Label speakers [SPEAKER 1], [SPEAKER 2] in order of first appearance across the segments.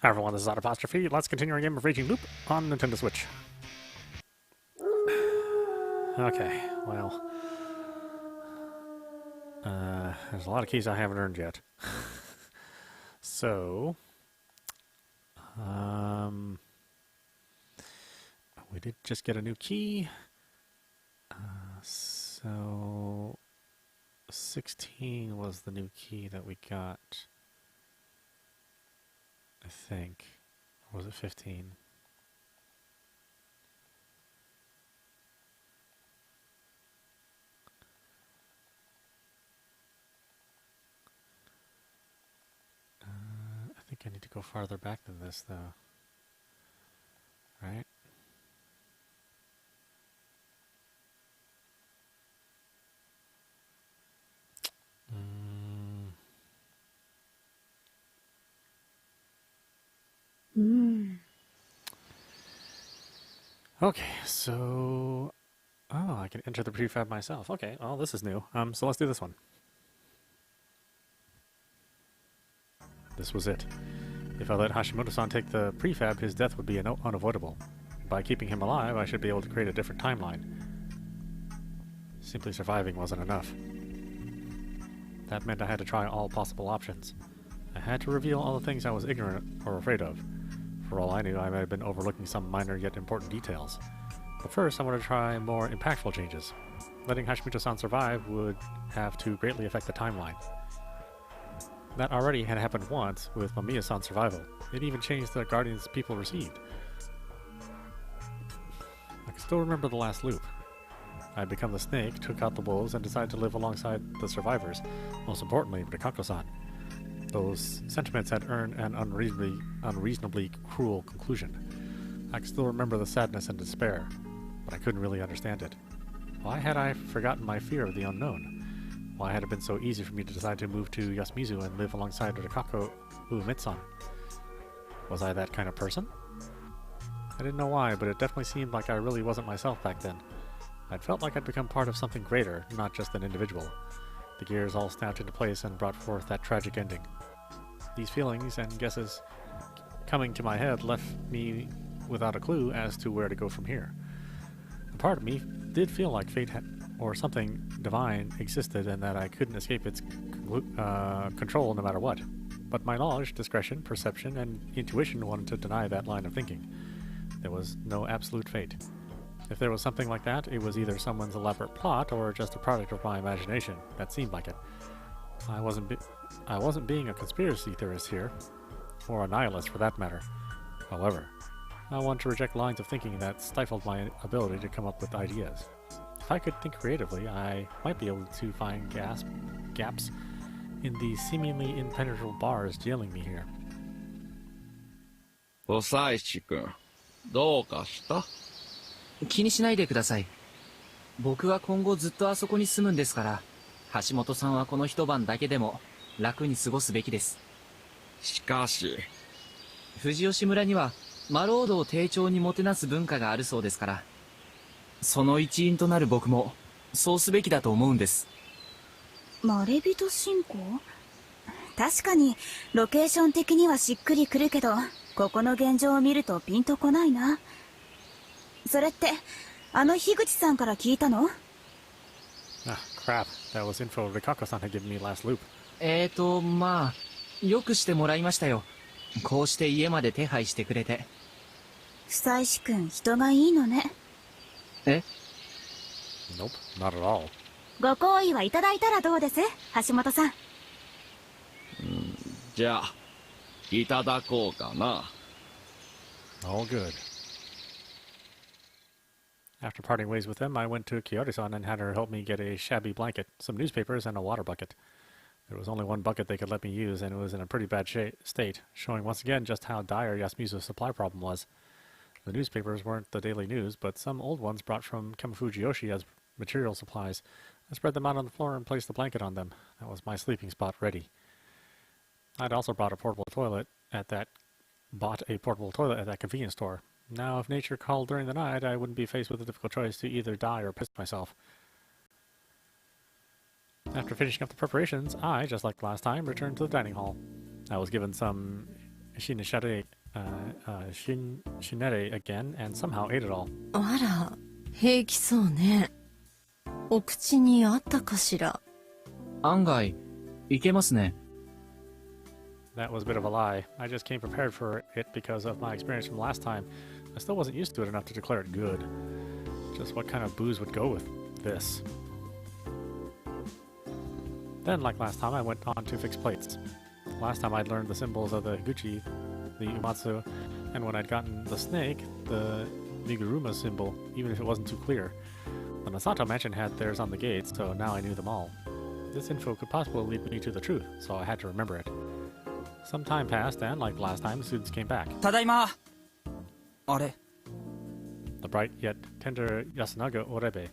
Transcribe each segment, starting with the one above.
[SPEAKER 1] Hi everyone, this is audap. Let's continue our game of Raging Loop on Nintendo Switch. Okay, well, there's a lot of keys I haven't earned yet. So, we did just get a new key. So 16 was the new key that we got, I think. Or was it 15? I think I need to go farther back than this, though. Right? Okay, so... Oh, I can enter the prefab myself. Okay, well, this is new. So let's do this one. This was it. If I let Hashimoto-san take the prefab, his death would be unavoidable. By keeping him alive, I should be able to create a different timeline. Simply surviving wasn't enough. That meant I had to try all possible options. I had to reveal all the things I was ignorant or afraid of. For all I knew, I might have been overlooking some minor yet important details. But first, I wanted to try more impactful changes. Letting Hashimoto-san survive would have to greatly affect the timeline. That already had happened once with Mamiya-san's survival. It even changed the guardians people received. I can still remember the last loop. I had become the snake, took out the wolves, and decided to live alongside the survivors. Most importantly, Rikako-san. Those sentiments had earned an unreasonably cruel conclusion. I can still remember the sadness and despair, but I couldn't really understand it. Why had I forgotten my fear of the unknown? Why had it been so easy for me to decide to move to Yasumizu and live alongside Rikako Uemitsu? Was I that kind of person? I didn't know why, but it definitely seemed like I really wasn't myself back then. I'd felt like I'd become part of something greater, not just an individual. The gears all snapped into place and brought forth that tragic ending. These feelings and guesses coming to my head left me without a clue as to where to go from here. A part of me did feel like fate or something divine existed and that I couldn't escape its control no matter what. But my knowledge, discretion, perception, and intuition wanted to deny that line of thinking. There was no absolute fate. If there was something like that, it was either someone's elaborate plot or just a product of my imagination. That seemed like it. I wasn't being a conspiracy theorist here, or a nihilist for that matter. However, I want to reject lines of thinking that stifled my ability to come up with ideas. If I could think creatively, I might be able to find gaps in the seemingly impenetrable bars jailing me here.
[SPEAKER 2] Fusaishi-kun, どうかした?
[SPEAKER 3] 気にしないでください。僕は今後ずっとあそこに住むんですから、橋本さんはこの一晩だけでも楽に過ごすべきです。
[SPEAKER 2] しかし、
[SPEAKER 3] 藤吉村にはマロードを丁重にもてなす文化があるそうですから、その一員となる僕もそうすべきだと思うんです。
[SPEAKER 4] まれびと信仰？確かにロケーション的にはしっくりくるけど、ここの現状を見るとピンとこないな。それってあの樋口さんから聞いたの？
[SPEAKER 1] Ah, crap. That was info Rikako-san had given me last loop.
[SPEAKER 3] まあ、よくしてもらいましたよ。こうして家まで手配してくれて。
[SPEAKER 4] 久石君、人がいいのね。
[SPEAKER 3] え？
[SPEAKER 1] Nope, not at all.
[SPEAKER 4] ご好意はいただいたらどうです、橋本さん。
[SPEAKER 2] じゃあ、いただこうかな。
[SPEAKER 1] All good. After parting ways with him, I went to Kiyori-san and had her help me get a shabby blanket, some newspapers, and a water bucket. There was only one bucket they could let me use, and it was in a pretty bad state, showing once again just how dire Yasumizu's supply problem was. The newspapers weren't the daily news, but some old ones brought from Kamifujiyoshi as material supplies. I spread them out on the floor and placed the blanket on them. That was my sleeping spot ready. I'd also bought a portable toilet at that convenience store. Now, if nature called during the night, I wouldn't be faced with a difficult choice to either die or piss myself. After finishing up the preparations, I, just like last time, returned to the dining hall. I was given some Shinere again and somehow ate it all.
[SPEAKER 5] あら、平気そうね。お口にあったかしら。
[SPEAKER 3] 案外、いけますね。
[SPEAKER 1] That was a bit of a lie. I just came prepared for it because of my experience from last time. I still wasn't used to it enough to declare it good. Just what kind of booze would go with this? Then, like last time, I went on to fix plates. Last time I'd learned the symbols of the Higuchi, the Umatsu, and when I'd gotten the snake, the Miguruma symbol, even if it wasn't too clear. The Masato mansion had theirs on the gates, so now I knew them all. This info could possibly lead me to the truth, so I had to remember it. Some time passed, and like last time, the students came back.
[SPEAKER 6] ただいま。あれ
[SPEAKER 1] The bright yet tender Yasunaga Orebe.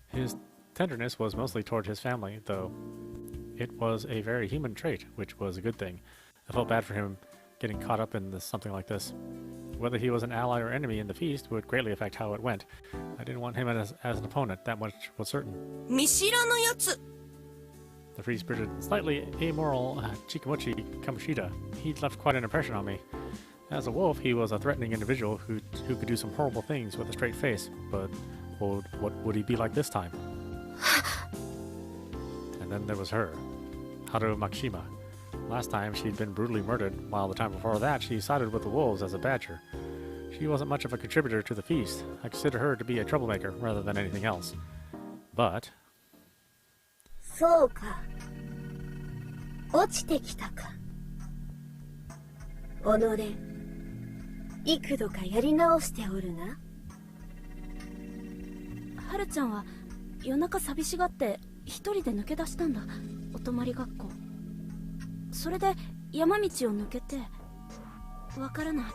[SPEAKER 1] His tenderness was mostly toward his family, though it was a very human trait, which was a good thing. I felt bad for him getting caught up in something like this. Whether he was an ally or enemy in the feast would greatly affect how it went. I didn't want him as an opponent, that much was certain.
[SPEAKER 5] 見知らぬやつ。
[SPEAKER 1] The free-spirited, slightly amoral Chikamochi Kamoshida, he'd left quite an impression on me. As a wolf, he was a threatening individual who could do some horrible things with a straight face, but what would he be like this time? And then there was her, Haru Makishima. Last time, she'd been brutally murdered, while the time before that, she sided with the wolves as a badger. She wasn't much of a contributor to the feast. I consider her to be a troublemaker rather than anything else. But...
[SPEAKER 7] そうか。落ちてきたか。己、幾度かやり直しておるな。
[SPEAKER 8] はるちゃんは夜中寂しがって一人で抜け出したんだ。お泊まり学校。それで山道を抜けて、わからない。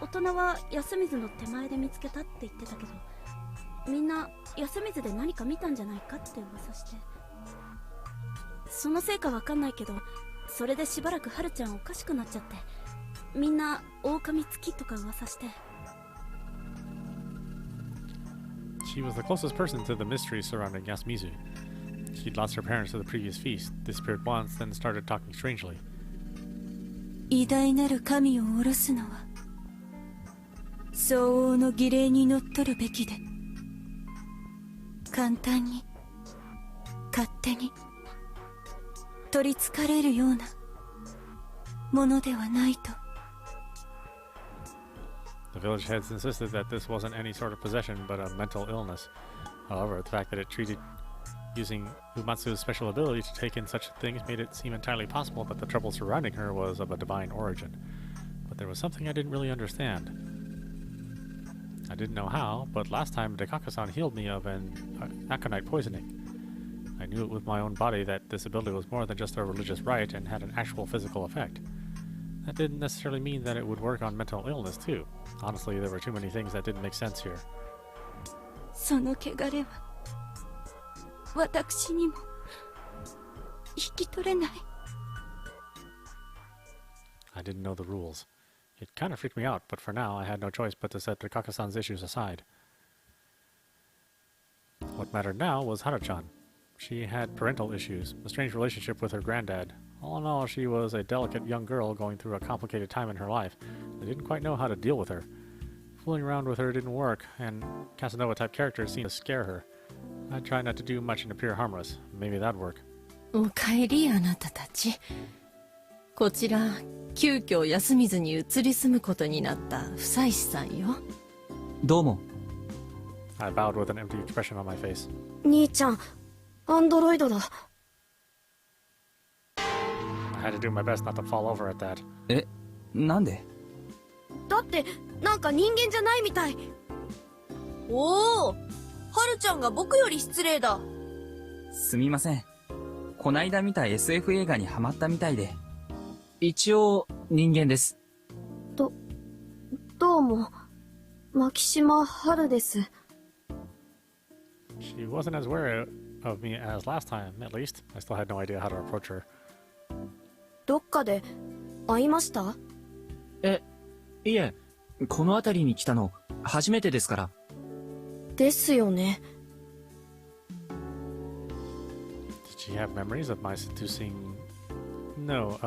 [SPEAKER 8] 大人は安水の手前で見つけたって言ってたけど、みんな安水で何か見たんじゃないかって噂して。そのせいかわかんないけど、それでしばらくはるちゃんおかしくなっちゃって、みんな狼つきとか噂して。
[SPEAKER 1] She was the closest person to the mystery surrounding Yasumizu. She'd lost her parents to the previous feast, disappeared once, then started talking strangely.
[SPEAKER 5] 偉大なる神を下ろすのは相応の儀礼にのっとるべきで、簡単に勝手に取りつかれるようなものではないと。
[SPEAKER 1] The village heads insisted that this wasn't any sort of possession, but a mental illness. However, the fact that it treated using Umatsu's special ability to take in such things made it seem entirely possible that the trouble surrounding her was of a divine origin. But there was something I didn't really understand. I didn't know how, but last time Dekaka-san healed me of an aconite poisoning. I knew it with my own body that this ability was more than just a religious rite and had an actual physical effect. That didn't necessarily mean that it would work on mental illness too. Honestly, there were too many things that didn't make sense here.
[SPEAKER 5] その汚れは私にも引き取れない。
[SPEAKER 1] I didn't know the rules. It kind of freaked me out, but for now I had no choice but to set Dekaka-san's issues aside. What mattered now was Haru-chan. She had parental issues, a strange relationship with her granddad. All in all, she was a delicate young girl going through a complicated time in her life. I didn't quite know how to deal with her. Fooling around with her didn't work, and Casanova-type characters seemed to scare her. I'd try not to do much and appear harmless. Maybe that'd work.
[SPEAKER 5] おかえりあなたたち。こちら急遽安水に移り住むことになった房石さんよ。
[SPEAKER 3] どうも。
[SPEAKER 1] I bowed with an empty expression on my face.
[SPEAKER 7] 兄ちゃん、アンドロイドだ。
[SPEAKER 1] I had to do my best not to fall over at that.
[SPEAKER 6] え、なんで？
[SPEAKER 7] だってなんか人間じゃないみたい。おお、はるちゃんが僕より失礼だ。
[SPEAKER 6] すみません。こないだ見た SF 映画にハマったみたいで。
[SPEAKER 3] 一応人間です。
[SPEAKER 7] どうも、牧島春です。
[SPEAKER 1] She wasn't as wary of me as last time, at least. I still had no idea how to approach her.
[SPEAKER 7] どっかで会いました？
[SPEAKER 3] いえ、この辺りに来たの初めてですから。
[SPEAKER 7] ですよね。
[SPEAKER 1] Did she have memories of my seducing... No,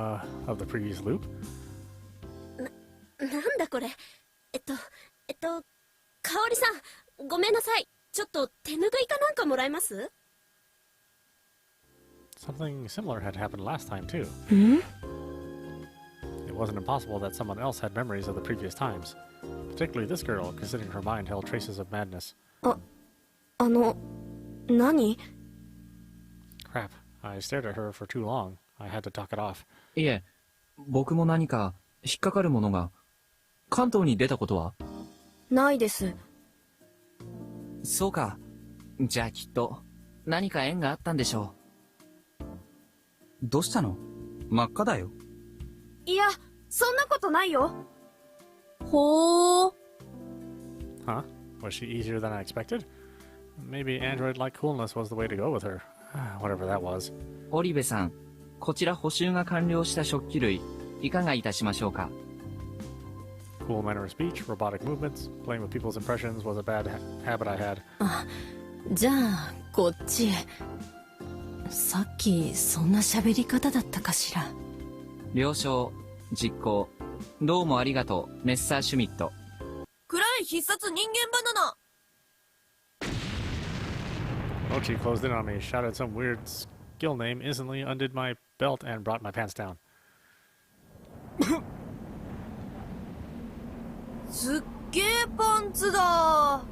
[SPEAKER 1] of the previous loop?
[SPEAKER 8] なんだこれ。かおりさん、ごめんなさい。ちょっと手ぬぐいかなんかもらえます？
[SPEAKER 1] Something similar had happened last time, too.
[SPEAKER 5] ん？
[SPEAKER 1] It wasn't impossible that someone else had memories of the previous times. Particularly this girl, considering her mind held traces of madness.
[SPEAKER 8] 何？
[SPEAKER 1] Crap. I stared at her for too long. I had to talk it off.
[SPEAKER 3] いえ、僕も何か引っかかるものが。関東に出たことは？
[SPEAKER 7] ないです。
[SPEAKER 3] そうか。じゃあきっと何か縁があったんでしょ
[SPEAKER 6] どうしたの？真っ赤だよ。
[SPEAKER 7] いや、そんなことないよ。ほー。
[SPEAKER 1] Huh? Was she easier than I expected? Maybe android-like coolness was the way to go with her. Whatever that was.
[SPEAKER 3] う。織部さん、こちら補修が完了した食器類、いかがいたしましょうか。
[SPEAKER 1] Cool manner of speech, robotic movements, playing with people's impressions was a bad habit I had.
[SPEAKER 5] あ、じゃあこっちへ。さっきそんな喋り方だったかしら。
[SPEAKER 3] 了承、実行。どうもありがとう、メッサーシュミット。
[SPEAKER 7] 暗い必殺人間バナナ。
[SPEAKER 1] Mochi closed in on me, shouted some weird skill name, instantly undid my belt, and brought my pants down.
[SPEAKER 7] すっげーパンツだ。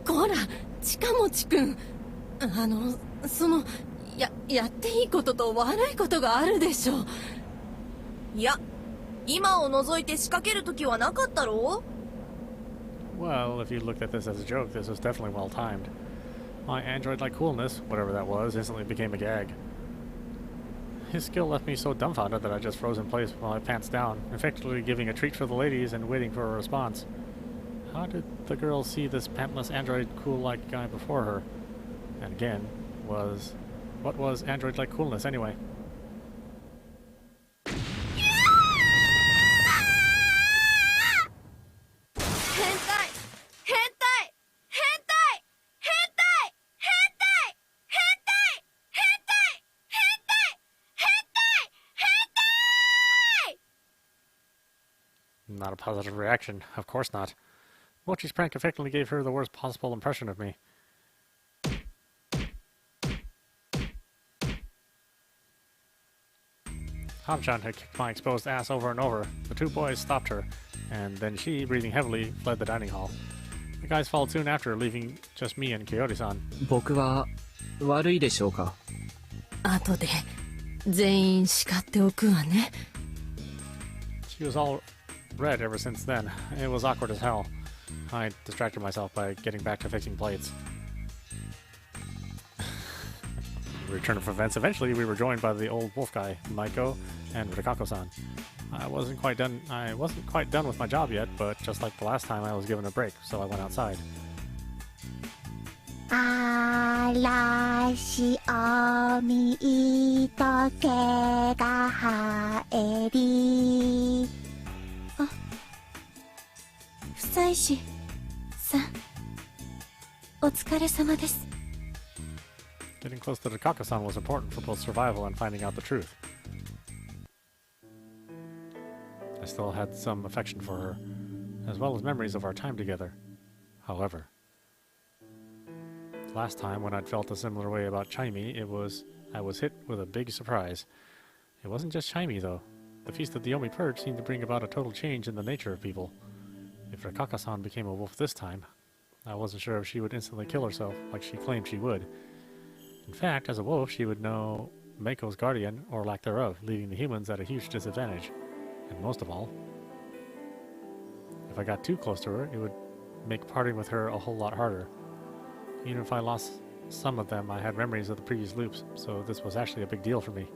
[SPEAKER 5] こら、近持くん。やっていいことと悪いことがあるでしょ。
[SPEAKER 7] いや、今を除いて仕掛けるときはなかったろ？
[SPEAKER 1] Well, if you looked at this as a joke, this was definitely well timed. My android-like coolness, whatever that was, instantly became a gag. His skill left me so dumbfounded that I just froze in place with my pants down, effectively giving a treat for the ladies and waiting for a response. How did the girl see this pantless android cool-like guy before her? And again, what was android-like coolness anyway? ？Not a positive reaction. Of course not. Mochi's prank effectively gave her the worst possible impression of me. Hamchan had kicked my exposed ass over and over. The two boys stopped her, and then she, breathing heavily, fled the dining hall. The guys followed soon after, leaving just me and Kyoto-san.
[SPEAKER 3] 僕は悪いでしょうか。
[SPEAKER 5] 後で全員叱っておくわね。
[SPEAKER 1] She was all red ever since then. It was awkward as hell. I distracted myself by getting back to fixing plates. Return from events. Eventually, we were joined by the old wolf guy, Maiko, and Rikako-san. I wasn't quite done with my job yet, but just like the last time, I was given a break, so I went outside.
[SPEAKER 9] 嵐を見とけが生えり。
[SPEAKER 5] 久石さん、お疲れ様です。
[SPEAKER 1] Getting close to Rikako-san was important for both survival and finding out the truth. I still had some affection for her, as well as memories of our time together. However, last time when I'd felt a similar way about Chaimi, I was hit with a big surprise. It wasn't just Chaimi, though. The Feast of the Yomi Purge seemed to bring about a total change in the nature of people. If Rikako-san became a wolf this time, I wasn't sure if she would instantly kill herself like she claimed she would. In fact, as a wolf, she would know Meiko's guardian, or lack thereof, leaving the humans at a huge disadvantage. And most of all, if I got too close to her, it would make parting with her a whole lot harder. Even if I lost some of them, I had memories of the previous loops, so this was actually a big deal for me.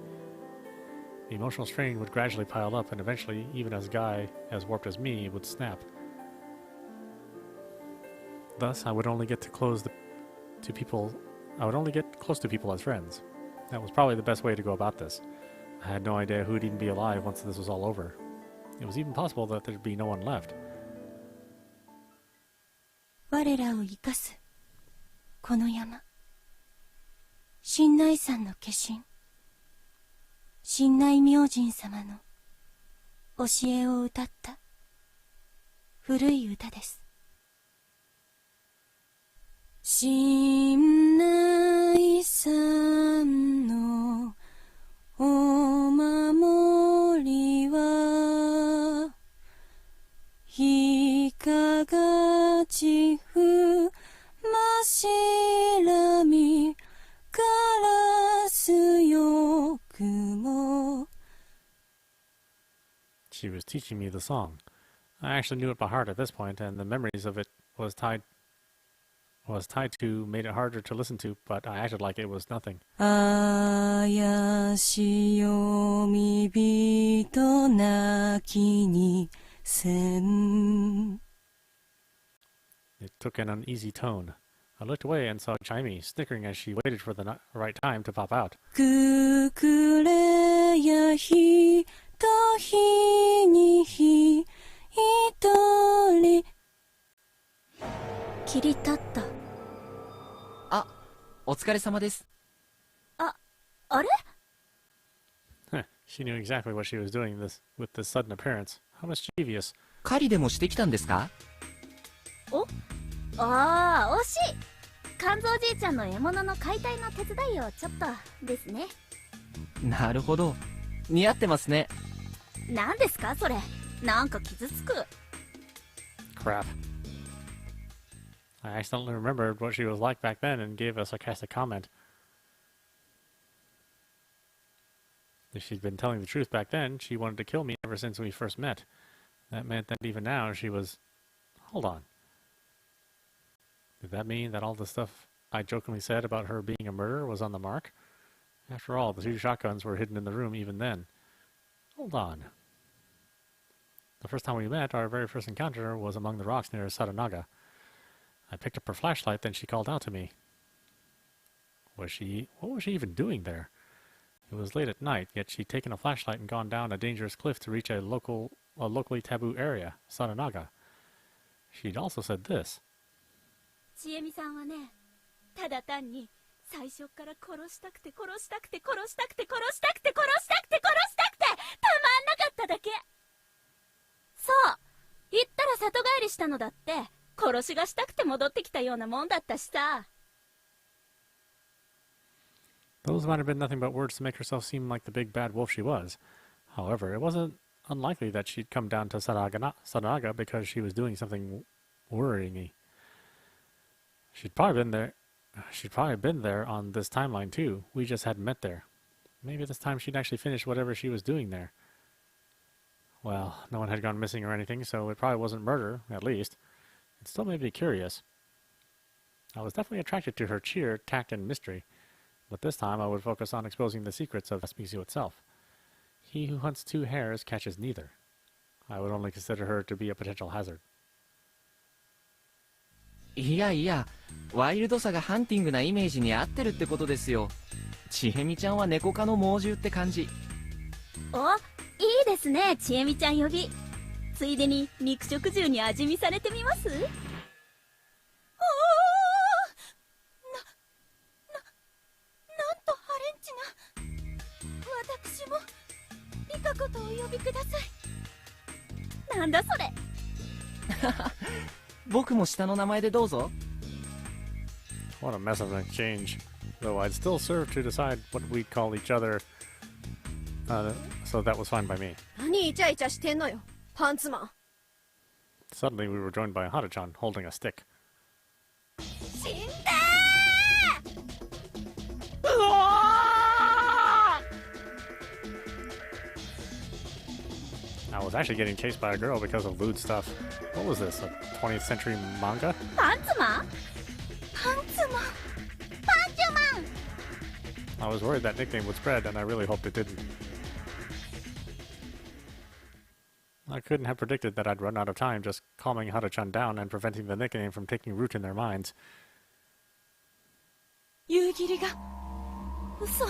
[SPEAKER 1] The emotional strain would gradually pile up, and eventually, even as a guy as warped as me would snap. Thus, I would only get close to people as friends. That was probably the best way to go about this. I had no idea who'd even be alive once this was all over. It was even possible that there'd be no one left.
[SPEAKER 5] 我らを生かすこの山、神内山の化身、神内明神様の教えを歌った古い歌です。新内さんのお守りはいかがちふましらみガラスよくも
[SPEAKER 1] She was teaching me the song. I actually knew it by heart at this point, and the memories of it was tied to made it harder to listen to, but I acted like it was nothing.
[SPEAKER 5] 怪しよみびとなきにせん
[SPEAKER 1] It took an uneasy tone. I looked away and saw Chimey snickering as she waited for the right time to pop out.
[SPEAKER 5] くくれやひとひにひいとり
[SPEAKER 8] 切り立った。
[SPEAKER 3] あ、お疲れ様です。
[SPEAKER 8] あれ
[SPEAKER 1] She knew exactly what she was doing with this sudden appearance. How mischievous.
[SPEAKER 3] 狩りでもしてきたんですか？
[SPEAKER 8] ああ、惜しい。肝臓じいちゃんの獲物の解体の手伝いをちょっとですね。
[SPEAKER 3] なるほど。似合ってますね。
[SPEAKER 8] 何ですかそれ。なんか傷つく。
[SPEAKER 1] Crap. I accidentally remembered what she was like back then and gave a sarcastic comment. If she'd been telling the truth back then, she wanted to kill me ever since we first met. That meant that even now she was... Hold on. Did that mean that all the stuff I jokingly said about her being a murderer was on the mark? After all, the 2 shotguns were hidden in the room even then. Hold on. The first time we met, our very first encounter was among the rocks near Saranaga. I picked up her flashlight, then she called out to me. What was she even doing there? It was late at night, yet she'd taken a flashlight and gone down a dangerous cliff to reach a locally taboo area, Saranaga. She'd also said this.
[SPEAKER 8] ちえみさんはね、ただ単に最初から殺したくて殺したくて殺したくて殺したくて殺したくて殺したくてたまんなかっただけ。そう、言ったら里帰りしたのだって殺しがしたくて戻ってきたようなもんだったしさ。
[SPEAKER 1] Those might have been nothing but words to make herself seem like the big bad wolf she was. However, it wasn't unlikely that she'd come down to Saranaga because she was doing something worrying me. She'd probably been there on this timeline too. We just hadn't met there. Maybe this time she'd actually finished whatever she was doing there. Well, no one had gone missing or anything, so it probably wasn't murder, at least. It still made me curious. I was definitely attracted to her cheer, tact, and mystery, but this time I would focus on exposing the secrets of Yasumizu itself. He who hunts 2 hares catches neither. I would only consider her to be a potential hazard.
[SPEAKER 3] いやいや、ワイルドさがハンティングなイメージに合ってるってことですよ。ちえみちゃんは猫科の猛獣って感じ。
[SPEAKER 8] お、いいですね、ちえみちゃん呼び。ついでに肉食獣に味見されてみます？なんとハレンチな。私もリカコとお呼びください。なんだそれ。
[SPEAKER 3] 僕も下の名前でどうぞ。
[SPEAKER 1] What a mess of an exchange. Though I'd still serve to decide what we'd call each other, so that was fine by me.
[SPEAKER 7] 何イチャイチャしてんのよ、パンツマン。
[SPEAKER 1] Suddenly we were joined by Haruchan holding a stick.
[SPEAKER 8] 死んで
[SPEAKER 1] I was actually getting chased by a girl because of lewd stuff. What was this, a 20th century manga?
[SPEAKER 8] パンツマン？パンツマン？パンチュマン！
[SPEAKER 1] I was worried that nickname would spread, and I really hoped it didn't. I couldn't have predicted that I'd run out of time just calming Haruchan down and preventing the nickname from taking root in their minds.
[SPEAKER 5] 夕霧が
[SPEAKER 8] 嘘。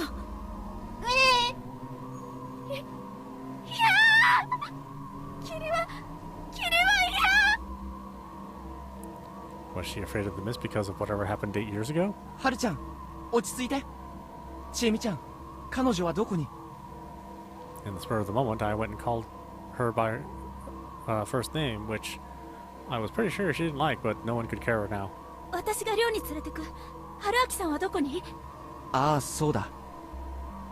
[SPEAKER 1] Was she afraid of the mist because of whatever happened 8 years ago?
[SPEAKER 3] はるちゃん、落ち着いて。ちえみちゃん、彼女はどこに？
[SPEAKER 1] In the spur of the moment, I went and called her by first name, which I was pretty sure she didn't like, but no one could care now.
[SPEAKER 8] 私が寮に連れてく。春明さんはどこに？
[SPEAKER 3] ああ、そうだ。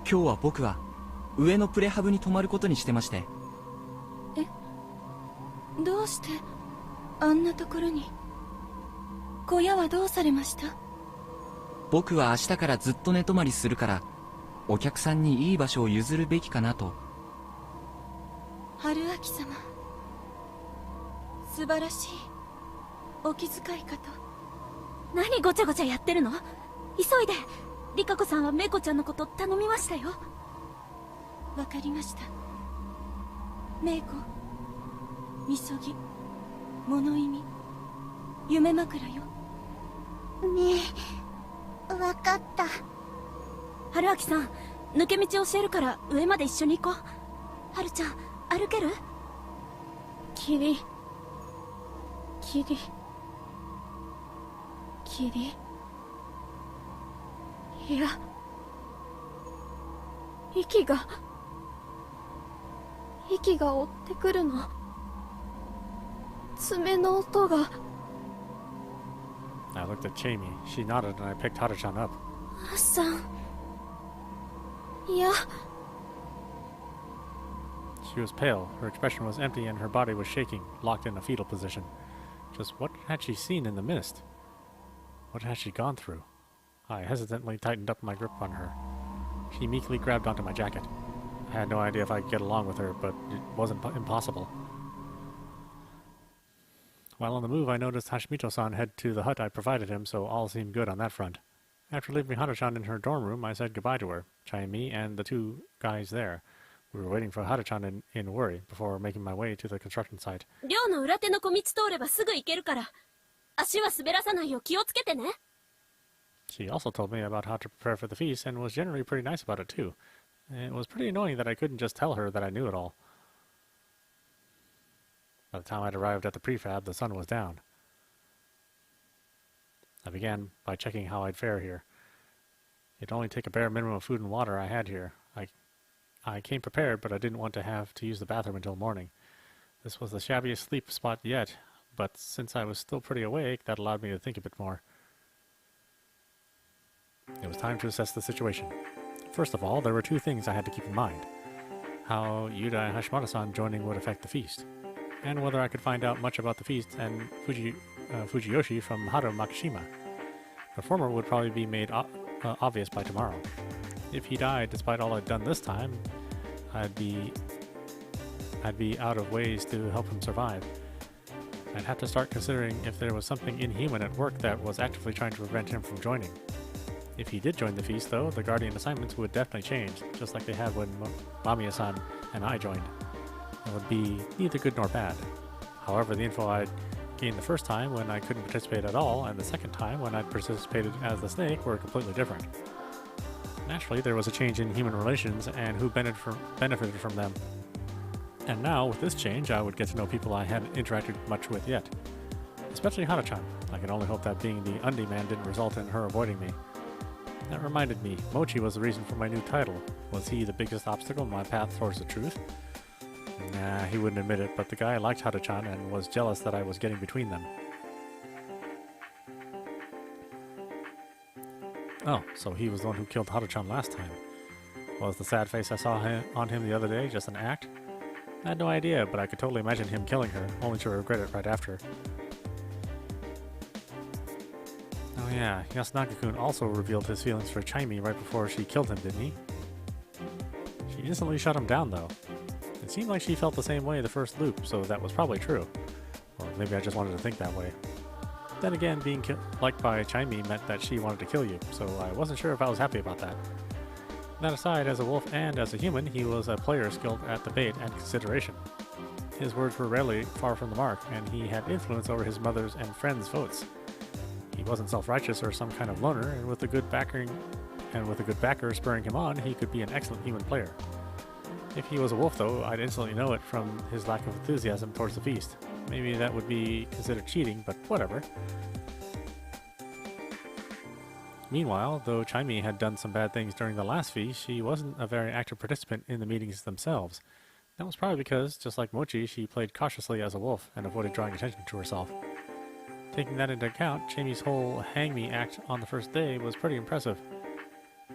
[SPEAKER 3] 今日は僕は上のプレハブに泊まることにしてまして。
[SPEAKER 5] え、どうしてあんなところに？小屋はどうされました？
[SPEAKER 3] 僕は明日からずっと寝泊まりするから、お客さんにいい場所を譲るべきかなと。
[SPEAKER 5] 春明様、素晴らしいお気遣いかと。
[SPEAKER 8] 何ごちゃごちゃやってるの？急いで。リカ子さんはメイコちゃんのこと頼みましたよ。
[SPEAKER 5] わかりました。メイコ、みそぎ、物意味、夢枕よ。
[SPEAKER 9] ねえ、わかった。
[SPEAKER 8] 春明さん、抜け道教えるから上まで一緒に行こう。春ちゃん、歩ける？
[SPEAKER 5] 霧、いや、息が追ってくるの。爪の音が。
[SPEAKER 1] I looked at Jamie. She nodded and I picked Haruchan up.
[SPEAKER 5] さん、いや。
[SPEAKER 1] She was pale, her expression was empty, and her body was shaking, locked in a fetal position. Just what had she seen in the mist? What had she gone through? I hesitantly tightened up my grip on her. She meekly grabbed onto my jacket. I had no idea if I could get along with her, but it wasn't impossible. While on the move, I noticed Hashimito-san head to the hut I provided him, so all seemed good on that front. After leaving Haruchan in her dorm room, I said goodbye to her, Chaimi, and the two guys there. We were waiting for Haruchan in worry before making my way to the construction site.
[SPEAKER 8] 寮の裏手の小道通ればすぐ行けるから。足は滑らさないよう気をつけてね。
[SPEAKER 1] She also told me about how to prepare for the feast and was generally pretty nice about it too. It was pretty annoying that I couldn't just tell her that I knew it all. By the time I'd arrived at the prefab, the sun was down. I began by checking how I'd fare here. It'd only take a bare minimum of food and water I had here. I came prepared, but I didn't want to have to use the bathroom until morning. This was the shabbiest sleep spot yet, but since I was still pretty awake, that allowed me to think a bit more. It was time to assess the situation. First of all, there were two things I had to keep in mind. How Yuda and Hashimata-san joining would affect the feast, and whether I could find out much about the feast and Fujiyoshi from Haru Makishima. The former would probably be made obvious by tomorrow. If he died despite all I'd done this time, I'd be out of ways to help him survive. I'd have to start considering if there was something inhuman at work that was actively trying to prevent him from joining. If he did join the feast, though, the Guardian assignments would definitely change, just like they had when Mamiya-san and I joined. It would be neither good nor bad. However, the info I'd gained the first time when I couldn't participate at all, and the second time when I'd participated as the snake, were completely different. Naturally, there was a change in human relations and who benefited from them. And now, with this change, I would get to know people I hadn't interacted much with yet. Especially Haruchan. I can only hope that being the Undi man didn't result in her avoiding me. That reminded me, Mochi was the reason for my new title. Was he the biggest obstacle in my path towards the truth? Nah, he wouldn't admit it, but the guy liked Haruchan and was jealous that I was getting between them. Oh, so he was the one who killed Haruchan last time. Was the sad face I saw on him the other day just an act? I had no idea, but I could totally imagine him killing her, only to regret it right after. Oh yeah, Yasunaga-kun also revealed his feelings for Chaimi right before she killed him, didn't he? She instantly shut him down, though. It seemed like she felt the same way the first loop, so that was probably true. Or maybe I just wanted to think that way. Then again, being liked by Chaimi meant that she wanted to kill you, so I wasn't sure if I was happy about that. That aside, as a wolf and as a human, he was a player skilled at debate and consideration. His words were rarely far from the mark, and he had influence over his mother's and friends' votes. He wasn't self-righteous or some kind of loner, and with a good backer spurring him on, he could be an excellent human player. If he was a wolf, though, I'd instantly know it from his lack of enthusiasm towards the feast. Maybe that would be considered cheating, but whatever. Meanwhile, though Chaimi had done some bad things during the last feast, she wasn't a very active participant in the meetings themselves. That was probably because, just like Mochi, she played cautiously as a wolf and avoided drawing attention to herself. Taking that into account, Jamie's whole hang me act on the first day was pretty impressive.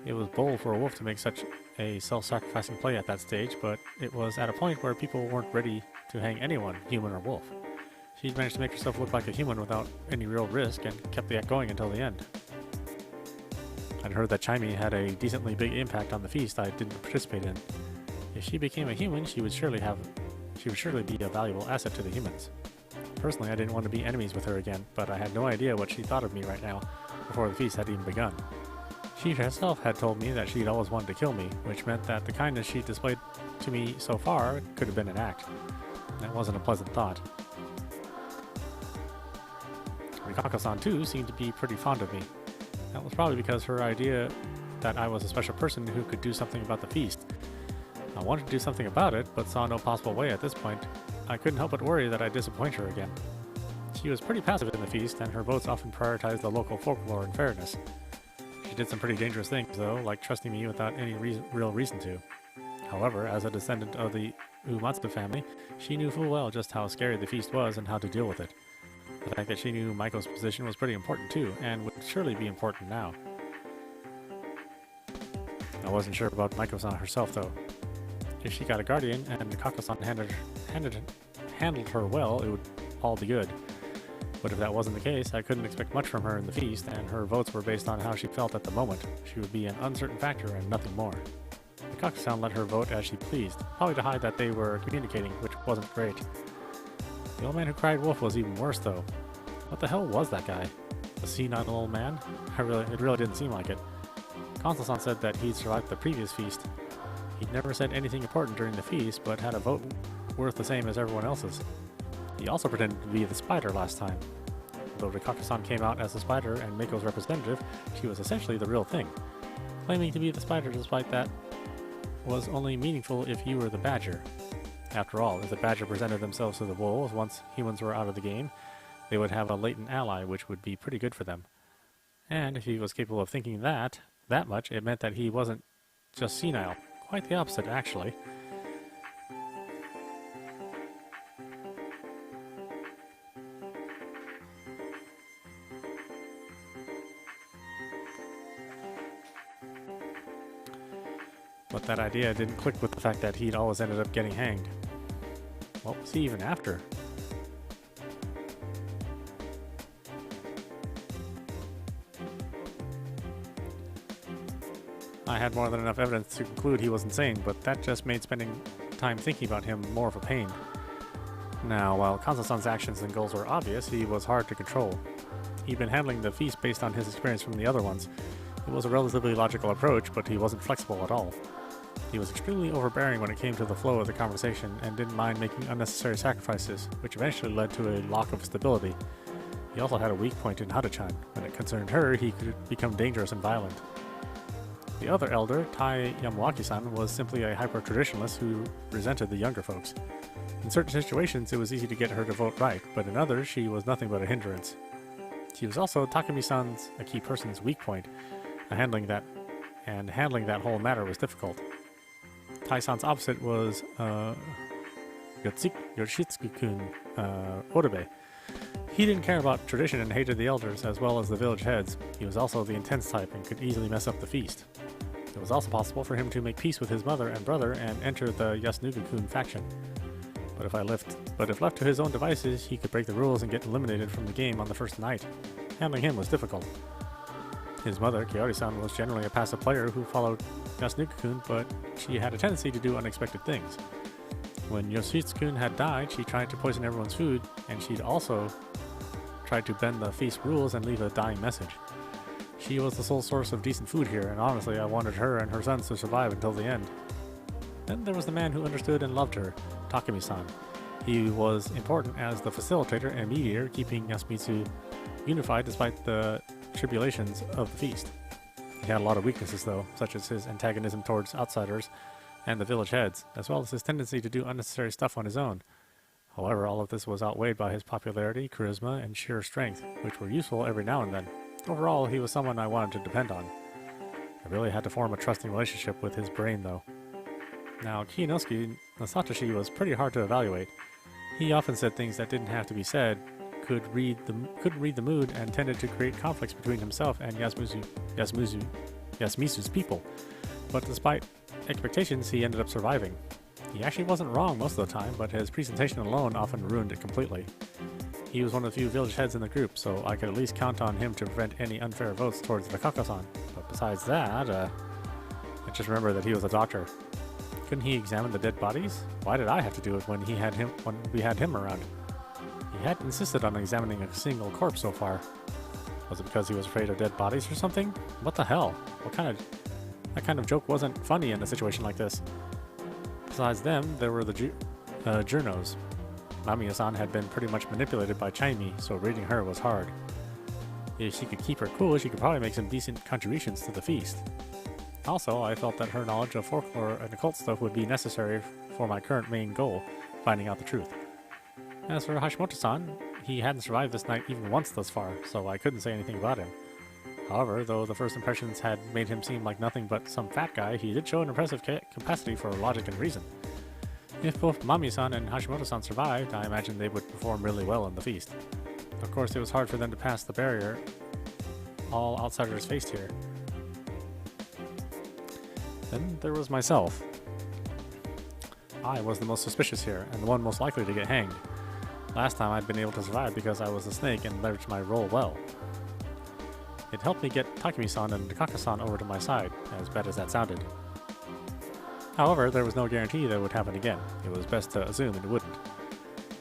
[SPEAKER 1] It was bold for a wolf to make such a self-sacrificing play at that stage, but it was at a point where people weren't ready to hang anyone, human or wolf. She'd managed to make herself look like a human without any real risk and kept the act going until the end. I'd heard that Chimey had a decently big impact on the feast I didn't participate in. If she became a human, she would surely be a valuable asset to the humans. Personally, I didn't want to be enemies with her again, but I had no idea what she thought of me right now, before the feast had even begun. She herself had told me that she'd always wanted to kill me, which meant that the kindness she'd displayed to me so far could have been an act. That wasn't a pleasant thought. Rikako-san too seemed to be pretty fond of me. That was probably because her idea that I was a special person who could do something about the feast. I wanted to do something about it, but saw no possible way at this point. I couldn't help but worry that I'd disappoint her again. She was pretty passive in the feast, and her votes often prioritized the local folklore and fairness. She did some pretty dangerous things, though, like trusting me without any real reason to. However, as a descendant of the Uematsu family, she knew full well just how scary the feast was and how to deal with it. The fact that she knew Maiko's position was pretty important too, and would surely be important now. I wasn't sure about Maiko-san herself, though. If she got a guardian and Rikako-san handled her well, it would all be good. But if that wasn't the case, I couldn't expect much from her in the feast, and her votes were based on how she felt at the moment. She would be an uncertain factor and nothing more. Rikako-san let her vote as she pleased, probably to hide that they were communicating, which wasn't great. The old man who cried wolf was even worse, though. What the hell was that guy? A senile old man? It really didn't seem like it. Kansa-san said that he'd survived the previous feast. He'd never said anything important during the feast, but had a vote worth the same as everyone else's. He also pretended to be the spider last time. Though Rikako-san came out as the spider and Maiko's representative, she was essentially the real thing. Claiming to be the spider despite that was only meaningful if you were the badger. After all, if the badger presented themselves to the wolves once humans were out of the game, they would have a latent ally which would be pretty good for them. And if he was capable of thinking that much, it meant that he wasn't just senile. Quite the opposite, actually. But that idea didn't click with the fact that he'd always ended up getting hanged. What was he even after? I had more than enough evidence to conclude he was insane, but that just made spending time thinking about him more of a pain. Now, while Kansa-san's actions and goals were obvious, he was hard to control. He'd been handling the feast based on his experience from the other ones. It was a relatively logical approach, but he wasn't flexible at all. He was extremely overbearing when it came to the flow of the conversation, and didn't mind making unnecessary sacrifices, which eventually led to a lock of stability. He also had a weak point in Hada-chan. When it concerned her, he could become dangerous and violent. The other elder, Tai Yamawaki-san, was simply a hyper-traditionalist who resented the younger folks. In certain situations, it was easy to get her to vote right, but in others, she was nothing but a hindrance. She was also Takumi-san's, a key person's, weak point, handling that whole matter was difficult. Tai-san's opposite was Yoshitsugu-kun Odabe. He didn't care about tradition and hated the elders as well as the village heads. He was also the intense type and could easily mess up the feast. It was also possible for him to make peace with his mother and brother and enter the Yasumizu-kun faction. But if left to his own devices, he could break the rules and get eliminated from the game on the first night. Handling him was difficult. His mother, Kaori-san, was generally a passive player who followed Yasumizu-kun, but she had a tendency to do unexpected things. When Yoshitsugu-kun had died, she tried to poison everyone's food, and she'd also tried to bend the feast rules and leave a dying message. She was the sole source of decent food here, and honestly, I wanted her and her sons to survive until the end. Then there was the man who understood and loved her, Takumi-san. He was important as the facilitator and mediator, keeping Yasumizu unified despite the tribulations of the feast. He had a lot of weaknesses, though, such as his antagonism towards outsiders and the village heads, as well as his tendency to do unnecessary stuff on his own. However, all of this was outweighed by his popularity, charisma, and sheer strength, which were useful every now and then. Overall, he was someone I wanted to depend on. I really had to form a trusting relationship with his brain, though. Now, Kiyonosuke Satoshi was pretty hard to evaluate. He often said things that didn't have to be said, couldn't read the mood, and tended to create conflicts between himself and Yasumizu's people. But despite expectations, he ended up surviving. He actually wasn't wrong most of the time, but his presentation alone often ruined it completely. He was one of the few village heads in the group, so I could at least count on him to prevent any unfair votes towards the Kakko-san. But besides that, I just remember that he was a doctor. Couldn't he examine the dead bodies? Why did I have to do it when we had him around? He had insisted on examining a single corpse so far. Was it because he was afraid of dead bodies or something? What the hell? That kind of joke wasn't funny in a situation like this. Besides them, there were the Journos. Mamiya-san had been pretty much manipulated by Chaimi, so reading her was hard. If she could keep her cool, she could probably make some decent contributions to the feast. Also, I felt that her knowledge of folklore and occult stuff would be necessary for my current main goal, finding out the truth. As for Hashimoto-san, he hadn't survived this night even once thus far, so I couldn't say anything about him. However, though the first impressions had made him seem like nothing but some fat guy, he did show an impressive capacity for logic and reason. If both Mami-san and Hashimoto-san survived, I imagine they would perform really well in the feast. Of course, it was hard for them to pass the barrier all outsiders faced here. Then there was myself. I was the most suspicious here, and the one most likely to get hanged. Last time I'd been able to survive because I was a snake and leveraged my role well. It helped me get Takumi-san and Kakko-san over to my side, as bad as that sounded. However, there was no guarantee that it would happen again. It was best to assume it wouldn't.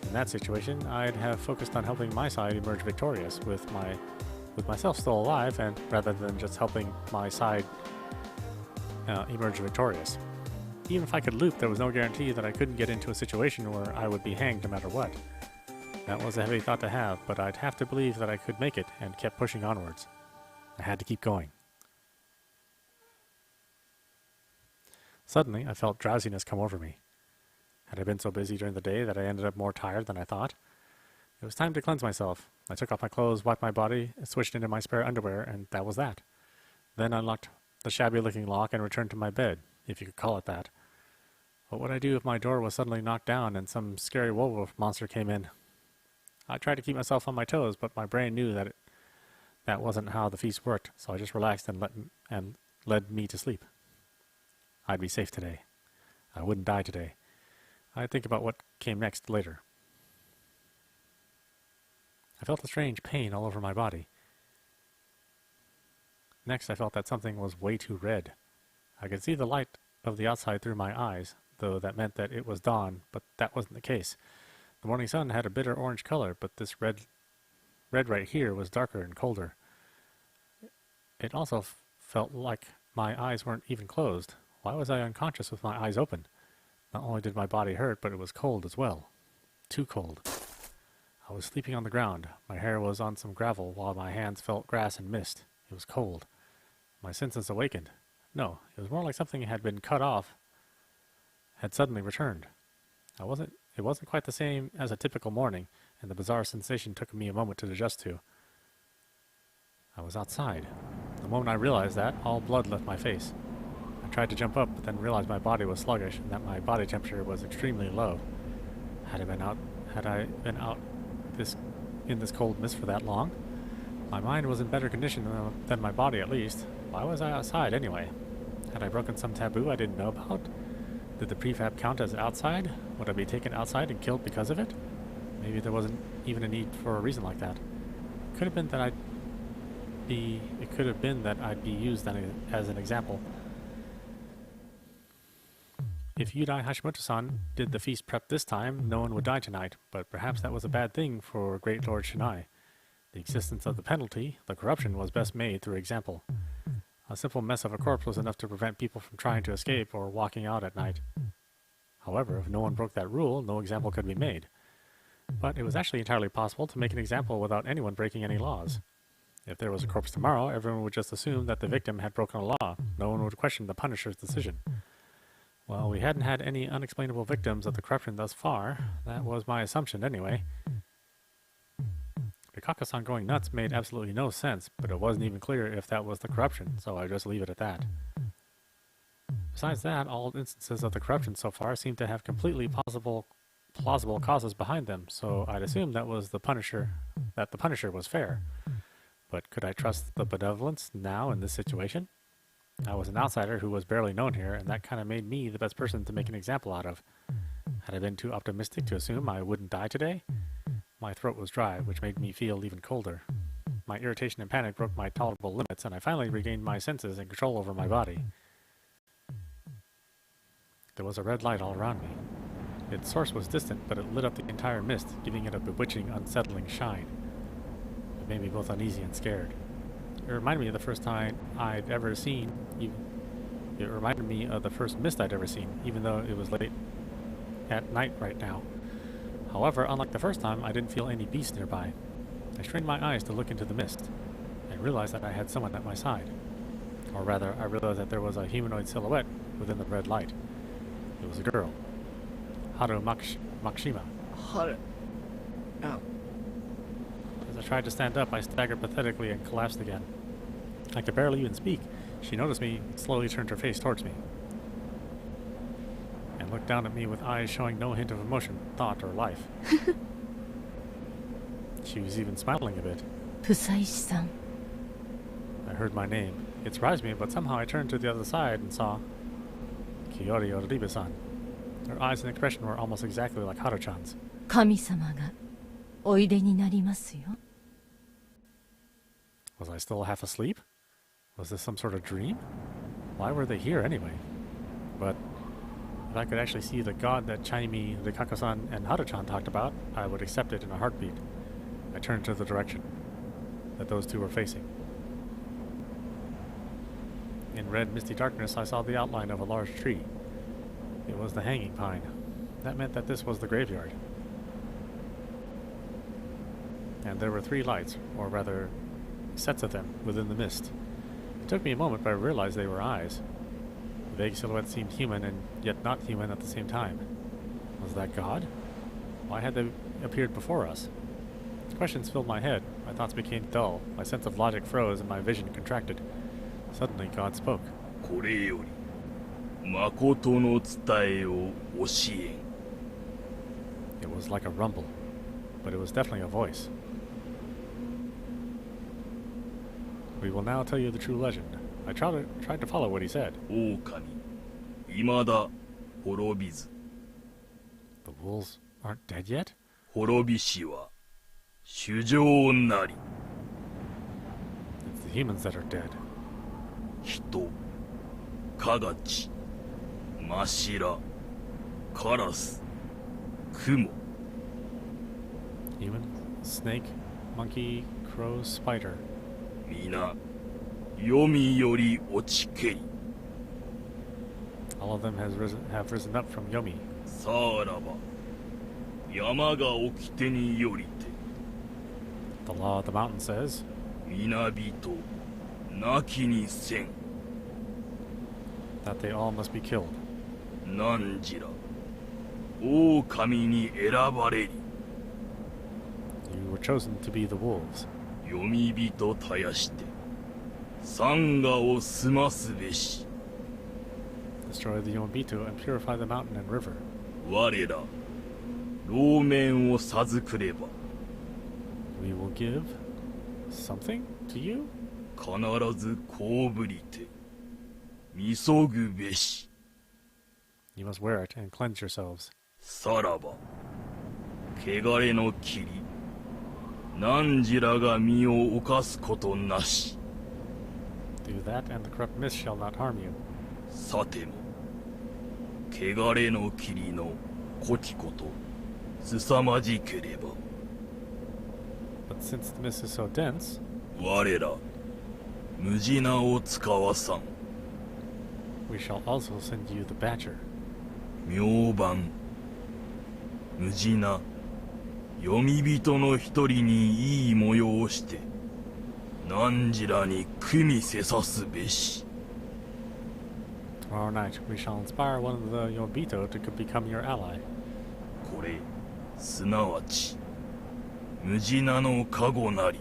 [SPEAKER 1] In that situation, I'd have focused on helping my side emerge victorious, with myself still alive, and rather than just helping my side emerge victorious. Even if I could loop, there was no guarantee that I couldn't get into a situation where I would be hanged no matter what. That was a heavy thought to have, but I'd have to believe that I could make it, and kept pushing onwards. I had to keep going. Suddenly, I felt drowsiness come over me. Had I been so busy during the day that I ended up more tired than I thought? It was time to cleanse myself. I took off my clothes, wiped my body, switched into my spare underwear, and that was that. Then I unlocked the shabby-looking lock and returned to my bed, if you could call it that. What would I do if my door was suddenly knocked down and some scary werewolf monster came in? I tried to keep myself on my toes, but my brain knew that wasn't how the feast worked, so I just relaxed and led me to sleep. I'd be safe today. I wouldn't die today. I'd think about what came next later. I felt a strange pain all over my body. Next, I felt that something was way too red. I could see the light of the outside through my eyes, though that meant that it was dawn, but that wasn't the case. The morning sun had a bitter orange color, but this red right here was darker and colder. It also felt like my eyes weren't even closed. Why was I unconscious with my eyes open? Not only did my body hurt, but it was cold as well. Too cold. I was sleeping on the ground. My hair was on some gravel, while my hands felt grass and mist. It was cold. My senses awakened. No, it was more like something had been cut off, had suddenly returned. It wasn't quite the same as a typical morning, and the bizarre sensation took me a moment to adjust to. I was outside. The moment I realized that, all blood left my face. I tried to jump up, but then realized my body was sluggish and that my body temperature was extremely low. Had I been out in this cold mist for that long? My mind was in better condition than my body, at least. Why was I outside anyway? Had I broken some taboo I didn't know about? Did the prefab count as outside? Would I be taken outside and killed because of it? Maybe there wasn't even a need for a reason like that. It could have been that I'd be used as an example. If Yudai Hashimoto-san did the feast prep this time, no one would die tonight, but perhaps that was a bad thing for Great Lord Shinai. The existence of the penalty, the corruption, was best made through example. A simple mess of a corpse was enough to prevent people from trying to escape or walking out at night. However, if no one broke that rule, no example could be made. But it was actually entirely possible to make an example without anyone breaking any laws. If there was a corpse tomorrow, everyone would just assume that the victim had broken a law. No one would question the Punisher's decision. Well, we hadn't had any unexplainable victims of the corruption thus far. That was my assumption anyway. The Kakko-san going nuts made absolutely no sense, but it wasn't even clear if that was the corruption, so I just leave it at that. Besides that, all instances of the corruption so far seem to have completely plausible causes behind them, so I'd assume that the Punisher was fair. But could I trust the benevolence now in this situation? I was an outsider who was barely known here, and that kind of made me the best person to make an example out of. Had I been too optimistic to assume I wouldn't die today? My throat was dry, which made me feel even colder. My irritation and panic broke my tolerable limits, and I finally regained my senses and control over my body. There was a red light all around me. Its source was distant, but it lit up the entire mist, giving it a bewitching, unsettling shine. It made me both uneasy and scared. It reminded me of the first time I'd ever seen. It reminded me of the first mist I'd ever seen, even though it was late at night right now. However, unlike the first time, I didn't feel any beast nearby. I strained my eyes to look into the mist, and realized that I had someone at my side. Or rather, I realized that there was a humanoid silhouette within the red light. It was a girl. Makishima. As I tried to stand up, I staggered pathetically and collapsed again. I could barely even speak. She noticed me, slowly turned her face towards me, and looked down at me with eyes showing no hint of emotion, thought, or life. She was even smiling a bit.
[SPEAKER 5] Fusaishi-san.
[SPEAKER 1] I heard my name. It surprised me, but somehow I turned to the other side and saw Kiyori Oribe-san. Her eyes and expression were almost exactly like Haru-chan's.
[SPEAKER 5] 神様がおいでになりますよ。
[SPEAKER 1] Was I still half asleep? Was this some sort of dream? Why were they here anyway? But if I could actually see the god that Chaimi, Rikako-san, and Haru-chan talked about, I would accept it in a heartbeat. I turned to the direction that those two were facing. In red, misty darkness, I saw the outline of a large tree. It was the hanging pine. That meant that this was the graveyard. And there were 3 lights, or rather, sets of them, within the mist. It took me a moment, but I realized they were eyes. The vague silhouette seemed human, and yet not human at the same time. Was that God? Why had they appeared before us? Questions filled my head. My thoughts became dull. My sense of logic froze, and my vision contracted. Suddenly, God spoke.
[SPEAKER 10] これより誠の伝えを教えん。
[SPEAKER 1] It was like a rumble, but it was definitely a voice. We will now tell you the true legend. I tried to follow what he said.
[SPEAKER 10] 狼、未だ滅びず。
[SPEAKER 1] The wolves aren't dead yet?
[SPEAKER 10] 滅びしは衆生なり。
[SPEAKER 1] It's the humans that are dead.
[SPEAKER 10] 人、かがち、ましら、カラス、クモ。
[SPEAKER 1] Human, snake, monkey, crow, spider.
[SPEAKER 10] 皆、黄泉より落ちけり。
[SPEAKER 1] All of them have risen up from Yomi.
[SPEAKER 10] さらば、山が掟によりて。
[SPEAKER 1] The law of the mountain says,
[SPEAKER 10] 皆人、なきにせん。
[SPEAKER 1] that they all must be killed.
[SPEAKER 10] なんじら、狼に選ばれり。
[SPEAKER 1] You were chosen to be the wolves.
[SPEAKER 10] 読み人たやして、山河を済ますべし。
[SPEAKER 1] Destroy the Yomibito and purify the mountain and river.
[SPEAKER 10] 我ら、老面を授くれば。
[SPEAKER 1] We will give something to you?
[SPEAKER 10] 必ずこうぶりて、みそぐべし。
[SPEAKER 1] You must wear it and cleanse yourselves.
[SPEAKER 10] さらば、汚れの霧、何時らが身を犯すことなし。
[SPEAKER 1] Do that, and the corrupt mist shall not harm you.
[SPEAKER 10] さても、汚れの霧のこきこと、すさまじければ。
[SPEAKER 1] But since the mist is so dense,
[SPEAKER 10] 我ら、無地なを使わさん。
[SPEAKER 1] we shall also send you the badger.
[SPEAKER 10] 明晩、無地な、読み人の一人にいい模様をして、何時らに組みせさすべし。
[SPEAKER 1] Tomorrow night, we shall inspire one of the Yomibito to become your ally.
[SPEAKER 10] これ、すなわち、無地なの加護なり。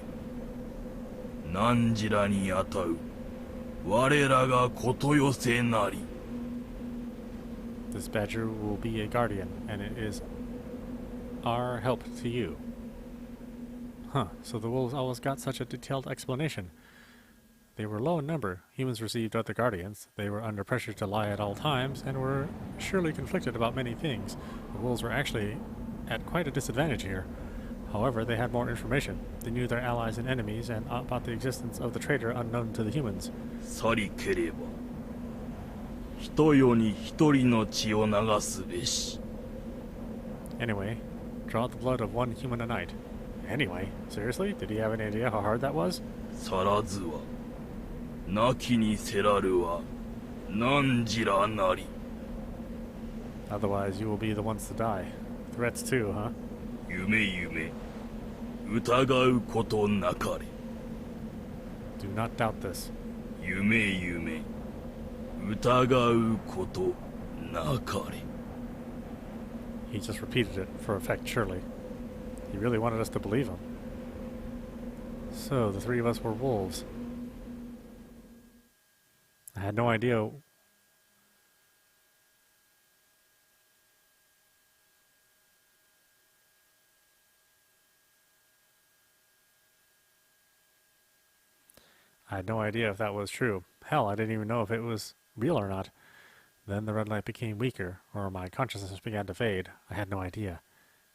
[SPEAKER 10] 何時らにあたう、我らがことよせなり。
[SPEAKER 1] This badger will be a guardian, and it is our help to you. Huh, so the wolves always got such a detailed explanation. They were low in number. Humans received other guardians. They were under pressure to lie at all times, and were surely conflicted about many things. The wolves were actually at quite a disadvantage here. However, they had more information. They knew their allies and enemies, and about the existence of the traitor unknown to the humans.
[SPEAKER 10] さりければ人世に一人の血を流すべし。
[SPEAKER 1] Anyway, draw the blood of one human a night. Anyway, seriously? Did he have any idea how hard that was?
[SPEAKER 10] さらずはなきにせらるは何じらなり。
[SPEAKER 1] Otherwise, you will be the ones to die. Threats too, huh?
[SPEAKER 10] 夢夢疑うことなかれ。
[SPEAKER 1] Do not doubt this.
[SPEAKER 10] 夢夢疑うことなかれ。
[SPEAKER 1] He just repeated it for effect, surely. He really wanted us to believe him. So, the three of us were wolves. I had no idea. I had no idea if that was true. Hell, I didn't even know if it was real or not. Then the red light became weaker, or my consciousness began to fade. I had no idea.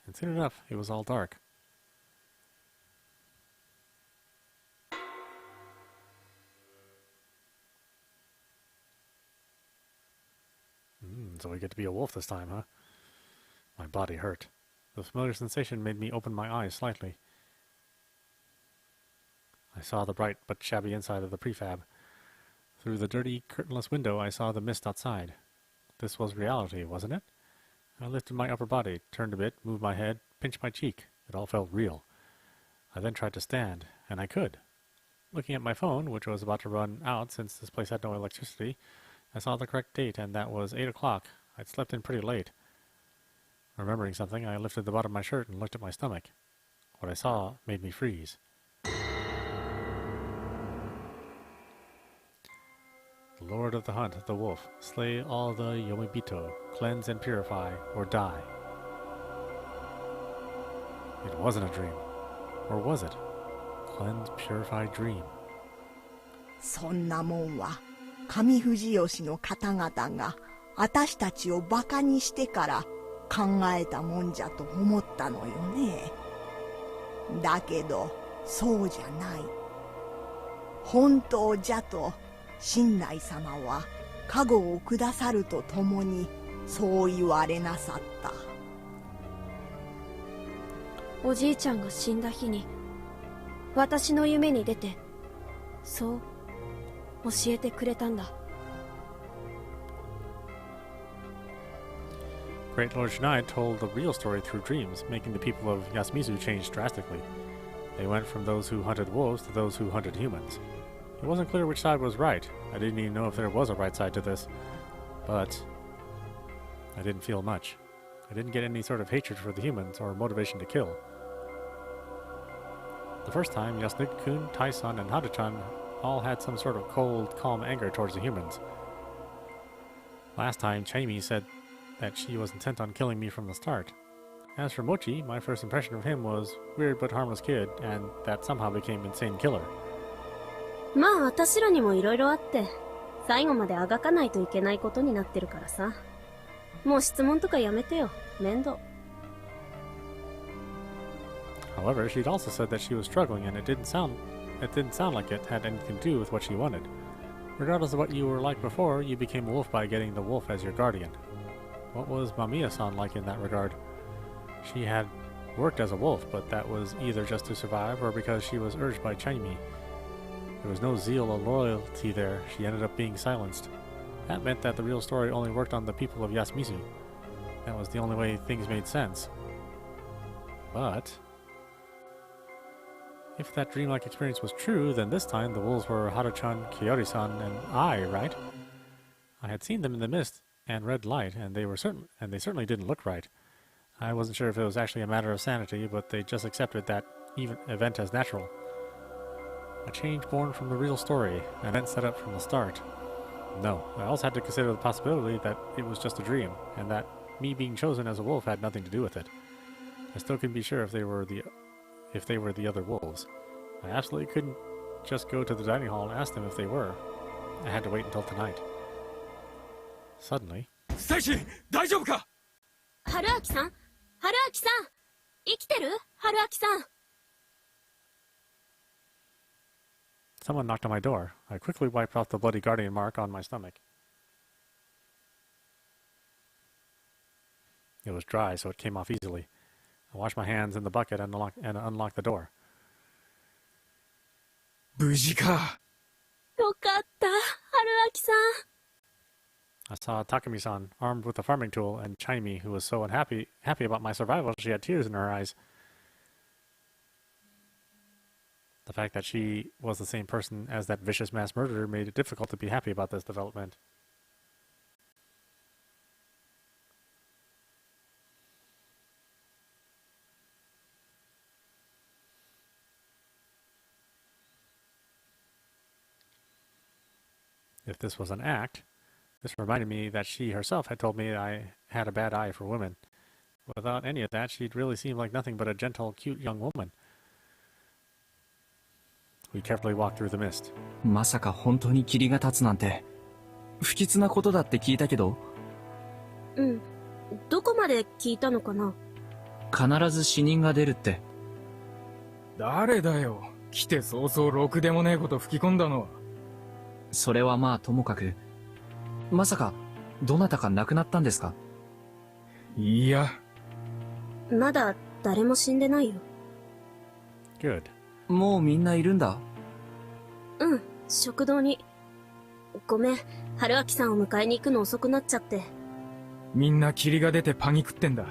[SPEAKER 1] And soon enough, it was all dark. So we get to be a wolf this time, huh? My body hurt. The familiar sensation made me open my eyes slightly. I saw the bright but shabby inside of the prefab. Through the dirty, curtainless window, I saw the mist outside. This was reality, wasn't it? I lifted my upper body, turned a bit, moved my head, pinched my cheek. It all felt real. I then tried to stand, and I could. Looking at my phone, which was about to run out since this place had no electricity, I saw the correct date, and that was 8 o'clock. I'd slept in pretty late. Remembering something, I lifted the bottom of my shirt and looked at my stomach. What I saw made me freeze. The Lord of the Hunt, the wolf, slay all the Yomibito, cleanse and purify, or die. It wasn't a dream. Or was it? Cleanse, purify, dream.
[SPEAKER 11] そんなもんは上藤吉の方々が私たちをバカにしてから考えたもんじゃと思ったのよね。だけどそうじゃない。本当じゃと親鸞様は加護をくださるとともにそう言われなさった。
[SPEAKER 7] おじいちゃんが死んだ日に私の夢に出てそう教えてくれたんだ。
[SPEAKER 1] Great Lord Shinai told the real story through dreams, making the people of Yasumizu change drastically. They went from those who hunted wolves to those who hunted humans. It wasn't clear which side was right. I didn't even know if there was a right side to this. But I didn't feel much. I didn't get any sort of hatred for the humans or motivation to kill. The first time, Yasunuki-kun, Tai-san, and Haru-chan all had some sort of cold, calm anger towards the humans. Last time, Chaimi said that she was intent on killing me from the start. As for Mochi, my first impression of him was weird but harmless kid, and that somehow became insane killer.
[SPEAKER 8] まあ私らにも色々あって最後まであがかないといけないことになってるからさ。もう質問とかやめてよ。面倒。
[SPEAKER 1] However, she'd also said that she was struggling, and it didn't sound like it had anything to do with what she wanted. Regardless of what you were like before, you became a wolf by getting the wolf as your guardian. What was Mamiya-san like in that regard? She had worked as a wolf, but that was either just to survive or because she was urged by Chaimi. There was no zeal or loyalty there. She ended up being silenced. That meant that the real story only worked on the people of Yasumizu. That was the only way things made sense. But if that dreamlike experience was true, then this time the wolves were Haru-chan, Kiyori-san, and I, right? I had seen them in the mist and red light, and they certainly didn't look right. I wasn't sure if it was actually a matter of sanity, but they just accepted that event as natural. A change born from the real story, an event set up from the start. No, I also had to consider the possibility that it was just a dream, and that me being chosen as a wolf had nothing to do with it. I still couldn't be sure if they were the other wolves. I absolutely couldn't just go to the dining hall and ask them if they were. I had to wait until tonight. Suddenly...
[SPEAKER 10] Fusaishi! 大丈夫か?
[SPEAKER 8] 春明さん、春明さん、生きてる？春明さん。
[SPEAKER 1] Someone knocked on my door. I quickly wiped off the bloody guardian mark on my stomach. It was dry, so it came off easily. I washed my hands in the bucket and unlocked the door.
[SPEAKER 10] 無事か。
[SPEAKER 8] よかった、春明さん。
[SPEAKER 1] I saw Takumi-san armed with a farming tool and Chaimi, who was so happy about my survival she had tears in her eyes. The fact that she was the same person as that vicious mass murderer made it difficult to be happy about this development. If this was an act, this reminded me that she herself had told me I had a bad eye for women. Without any of that, she'd really seemed like nothing but a gentle, cute young woman. We carefully walked through the mist.
[SPEAKER 3] まさか本当に霧が立つなんて、不吉なことだって聞いたけど。
[SPEAKER 8] うん。どこまで聞いたのかな？
[SPEAKER 3] 必ず死人が出るって。
[SPEAKER 10] 誰だよ。来て早々ろくでもねえこと吹き込んだのは。
[SPEAKER 3] それはまあともかく。まさか、どなたか亡くなったんですか？
[SPEAKER 10] いや。
[SPEAKER 8] まだ誰も死んでないよ。
[SPEAKER 1] Good.
[SPEAKER 3] もうみんないるんだ。
[SPEAKER 8] うん、食堂に。ごめん、春明さんを迎えに行くの遅くなっちゃって。
[SPEAKER 10] みんな霧が出てパニクってんだ。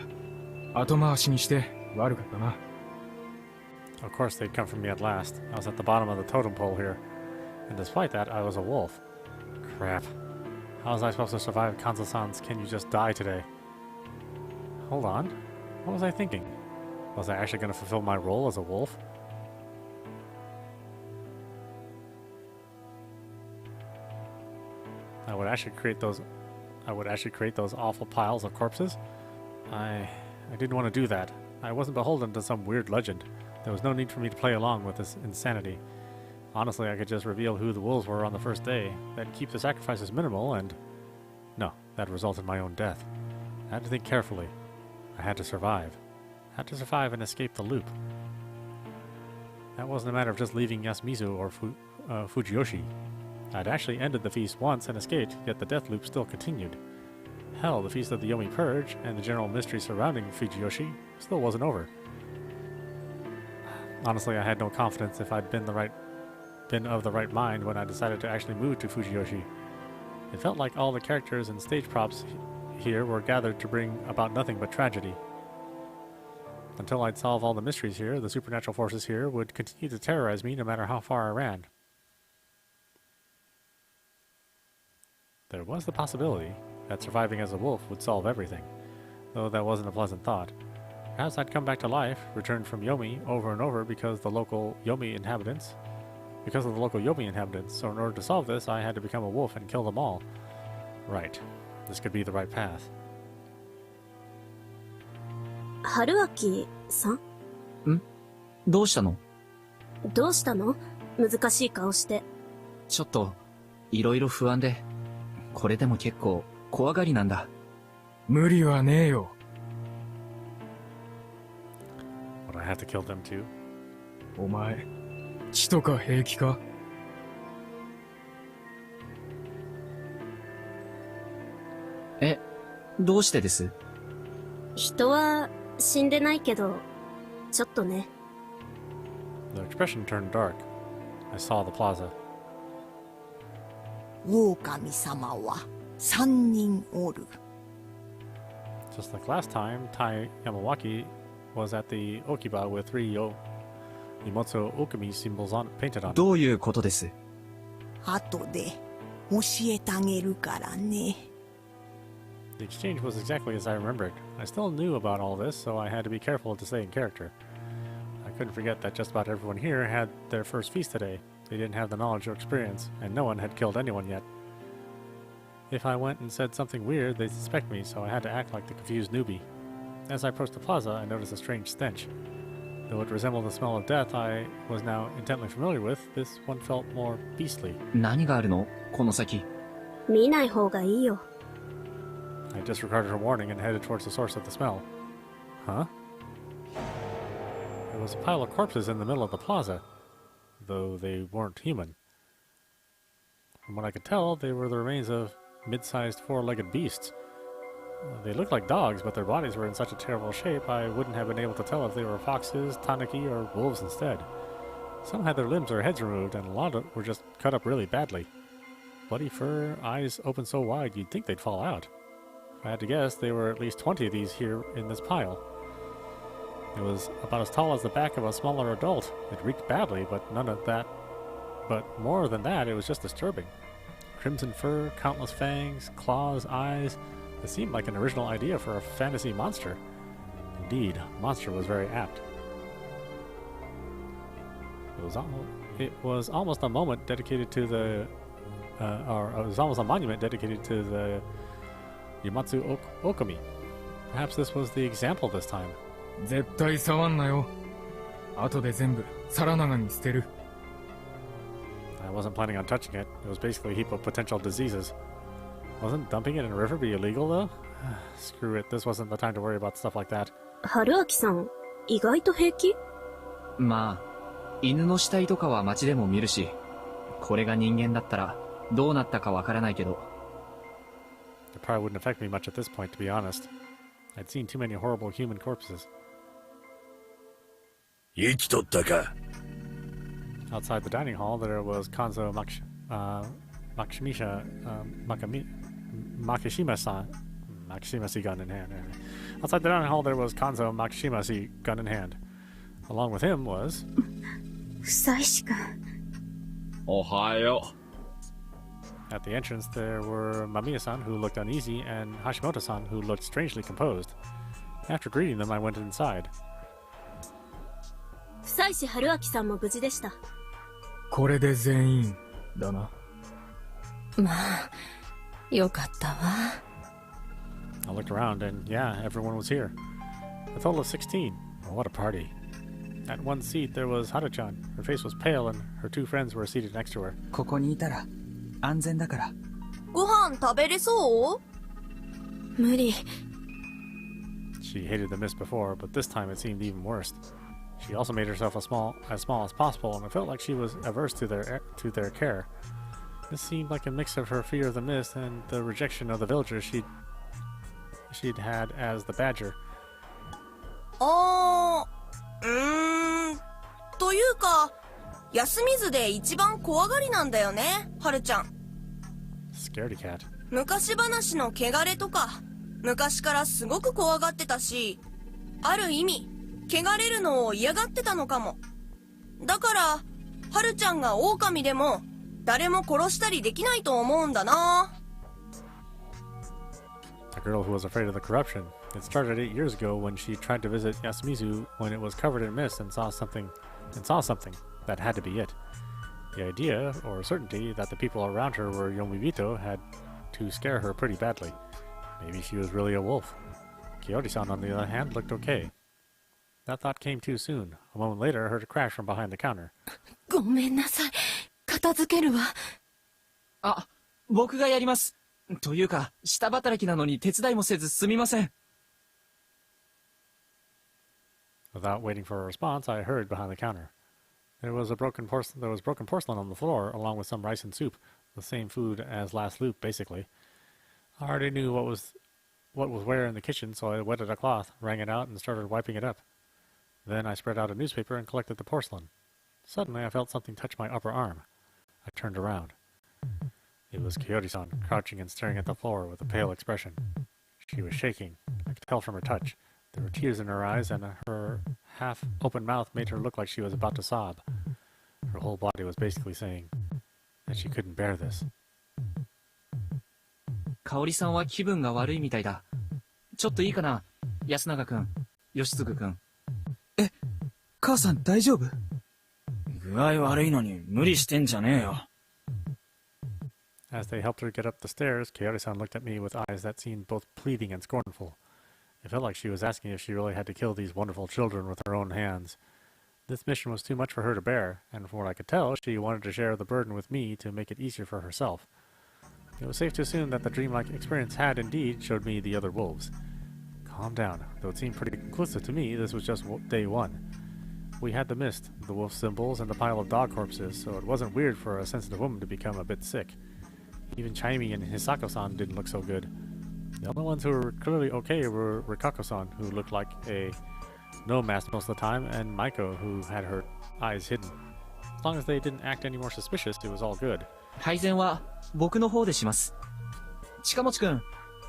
[SPEAKER 10] 後回しにして悪かったな。
[SPEAKER 1] Of course they'd come for me at last. I was at the bottom of the totem pole here. And despite that, I was a wolf. Crap. How was I supposed to survive Kanzo-san's Can You Just Die today? Hold on. What was I thinking? Was I actually going to fulfill my role as a wolf? I would actually create those awful piles of corpses. I didn't want to do that. I wasn't beholden to some weird legend. There was no need for me to play along with this insanity. Honestly, I could just reveal who the wolves were on the first day, then keep the sacrifices minimal, and... No, that'd result in my own death. I had to think carefully. I had to survive. I had to survive and escape the loop. That wasn't a matter of just leaving Yasumizu or Fujiyoshi. I'd actually ended the feast once and escaped, yet the death loop still continued. Hell, the Feast of the Yomi Purge and the general mystery surrounding Fujiyoshi still wasn't over. Honestly, I had no confidence if I'd been of the right mind when I decided to actually move to Fujiyoshi. It felt like all the characters and stage props here were gathered to bring about nothing but tragedy. Until I'd solve all the mysteries here, the supernatural forces here would continue to terrorize me no matter how far I ran. There was the possibility that surviving as a wolf would solve everything, though that wasn't a pleasant thought. Perhaps I'd come back to life, returned from Yomi over and over because of the local Yomi inhabitants, so in order to solve this, I had to become a wolf and kill them all. Right. This could be the right path.
[SPEAKER 8] 春明さん？
[SPEAKER 3] ん？どうしたの？
[SPEAKER 8] どうしたの？難しい顔して。
[SPEAKER 3] ちょっと、いろいろ不安で、これでも結構怖がりなんだ。
[SPEAKER 10] 無理はねえよ。
[SPEAKER 1] Would I have to kill them too?
[SPEAKER 10] お前、血とか平気か？
[SPEAKER 3] え、どうしてです？
[SPEAKER 8] 人は死んでないけど、ちょっとね。
[SPEAKER 1] The expression turned dark. I saw the plaza.
[SPEAKER 11] 狼様は3人おる。
[SPEAKER 1] Just like last time, Tai Yamawaki was at the Okiba with 3 Imotsu Okami symbols painted on it.
[SPEAKER 3] どういうことです？
[SPEAKER 11] 後で教えてあげるからね。
[SPEAKER 1] The exchange was exactly as I remembered. I still knew about all this, so I had to be careful to stay in character. I couldn't forget that just about everyone here had their first feast today. They didn't have the knowledge or experience, and no one had killed anyone yet. If I went and said something weird, they'd suspect me, so I had to act like the confused newbie. As I approached the plaza, I noticed a strange stench. Though it resembled the smell of death I was now intently familiar with, this one felt more beastly.
[SPEAKER 3] 何があるのこの先。
[SPEAKER 7] 見ない方がいいよ。
[SPEAKER 1] I disregarded her warning and headed towards the source of the smell. Huh? There was a pile of corpses in the middle of the plaza, though they weren't human. From what I could tell, they were the remains of mid-sized four-legged beasts. They looked like dogs, but their bodies were in such a terrible shape I wouldn't have been able to tell if they were foxes, tanuki, or wolves instead. Some had their limbs or heads removed, and a lot of were just cut up really badly. Bloody fur, eyes open so wide you'd think they'd fall out. If I had to guess, there were at least 20 of these here in this pile. It was about as tall as the back of a smaller adult. It reeked badly, but more than that, it was just disturbing. Crimson fur, countless fangs, claws, eyes. It seemed like an original idea for a fantasy monster. Indeed, monster was very apt. It was almost a monument dedicated to the Yamatsu Okami. Perhaps this was the example this time.
[SPEAKER 12] 絶対触んなよ。後で全部皿長に捨てる。
[SPEAKER 1] I wasn't planning on touching it. It was basically a heap of potential diseases. Wasn't dumping it in a river be illegal though? Screw it, this wasn't the time to worry about stuff like that.
[SPEAKER 7] 春秋さん、意外と平気？
[SPEAKER 3] まあ、犬の死体とかは街でも見るし、これが人間だったらどうなったかわからないけど。
[SPEAKER 1] It probably wouldn't affect me much at this point, to be honest. I'd seen too many horrible human corpses.
[SPEAKER 10] 生きとったか。
[SPEAKER 1] Outside the dining hall, there was Kanzo Makishima-san. Makishima-si gun in hand. Outside the dining hall, there was Kanzo Makishima-si gun in hand. Along with him was...
[SPEAKER 4] Fusaishi-kun.
[SPEAKER 2] Ohayo.
[SPEAKER 1] At the entrance, there were Mamiya-san, who looked uneasy, and Hashimoto-san, who looked strangely composed. After greeting them, I went inside.
[SPEAKER 8] 妻子春秋さんも無事でした。
[SPEAKER 12] これで全員だな。
[SPEAKER 5] まあ、よかったわ。
[SPEAKER 1] I looked around, and yeah, everyone was here. A total of 16. What a party. At one seat, there was Haru-chan. Her face was pale, and her two friends were seated next to her.
[SPEAKER 6] ここにいたら安全だから。
[SPEAKER 11] ご飯食べれそう？
[SPEAKER 7] 無理。
[SPEAKER 1] She hated the mist before, but this time it seemed even worse. She also made herself as small as possible, and it felt like she was averse to their care. This seemed like a mix of her fear of the mist and the rejection of the villagers she'd had as the badger.
[SPEAKER 11] というか、Yasumizuで一番怖がりなんだよね、春ちゃん。
[SPEAKER 1] Scaredy cat.
[SPEAKER 11] 昔話の汚れとか、昔からすごく怖がってたし、ある意味、汚れるのを嫌がってたのかも。だから、春ちゃんが狼でも、誰も殺したりできないと思うんだな。
[SPEAKER 1] A girl who was afraid of the corruption. It started 8 years ago when she tried to visit Yasumizu when it was covered in mist and saw something that had to be it. The idea, or certainty, that the people around her were Yomibito had to scare her pretty badly. Maybe she was really a wolf. Kiyori-san, on the other hand, looked okay. That thought came too soon. A moment later, I heard a crash from behind the counter.
[SPEAKER 5] ごめんなさい。片付けるわ。
[SPEAKER 3] あ、僕がやります。というか、下働きなのに手伝いもせずすみません。
[SPEAKER 1] Without waiting for a response, I hurried behind the counter. There was broken porcelain on the floor, along with some rice and soup, the same food as last loop, basically. I already knew what was where in the kitchen, so I wetted a cloth, wrung it out, and started wiping it up. Then I spread out a newspaper and collected the porcelain. Suddenly, I felt something touch my upper arm. I turned around. It was Kiyori-san, crouching and staring at the floor with a pale expression. She was shaking. I could tell from her touch. There were tears in her eyes, and her half-open mouth made her look like she was about to sob. Her whole body was basically saying that she couldn't bear this.
[SPEAKER 3] 香織さんは気分が悪いみたいだ。ちょっといいかな、安永くん、吉嗣くん。
[SPEAKER 6] え、母さん大丈夫？具合悪いのに無理してんじゃねえよ。
[SPEAKER 1] As they helped her get up the stairs, Kiyori-san looked at me with eyes that seemed both pleading and scornful. It felt like she was asking if she really had to kill these wonderful children with her own hands. This mission was too much for her to bear, and from what I could tell, she wanted to share the burden with me to make it easier for herself. It was safe to assume that the dreamlike experience had indeed showed me the other wolves. Calm down. Though it seemed pretty conclusive to me, this was just day one. We had the mist, the wolf symbols, and the pile of dog corpses, so it wasn't weird for a sensitive woman to become a bit sick. Even Chaimi and Hisako-san didn't look so good. The only ones who were clearly okay were Rikako-san, who looked like a no-mask most of the time, and Maiko, who had her eyes hidden. As long as they didn't act any more suspicious, it was all good.
[SPEAKER 3] 配膳は僕の方でします。近持くん、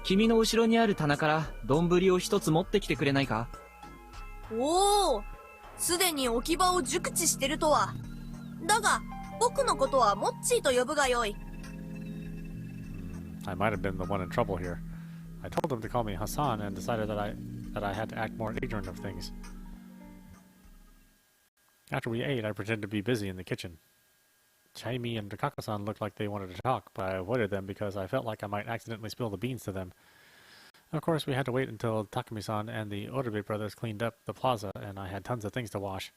[SPEAKER 3] 君の後ろにある棚から丼を一つ持ってきてくれないか？
[SPEAKER 13] おお、すでに置き場を熟知してるとは。だが、僕のことはモッチーと呼ぶがよい。
[SPEAKER 1] I might have been the one in trouble here. I told them to call me Hassan and decided that I had to act more ignorant of things. After we ate, I pretended to be busy in the kitchen. Chaimi and Rikako-san looked like they wanted to talk, but I avoided them because I felt like I might accidentally spill the beans to them. Of course, we had to wait until Takumi-san and the Odabe brothers cleaned up the plaza, and I had tons of things to wash.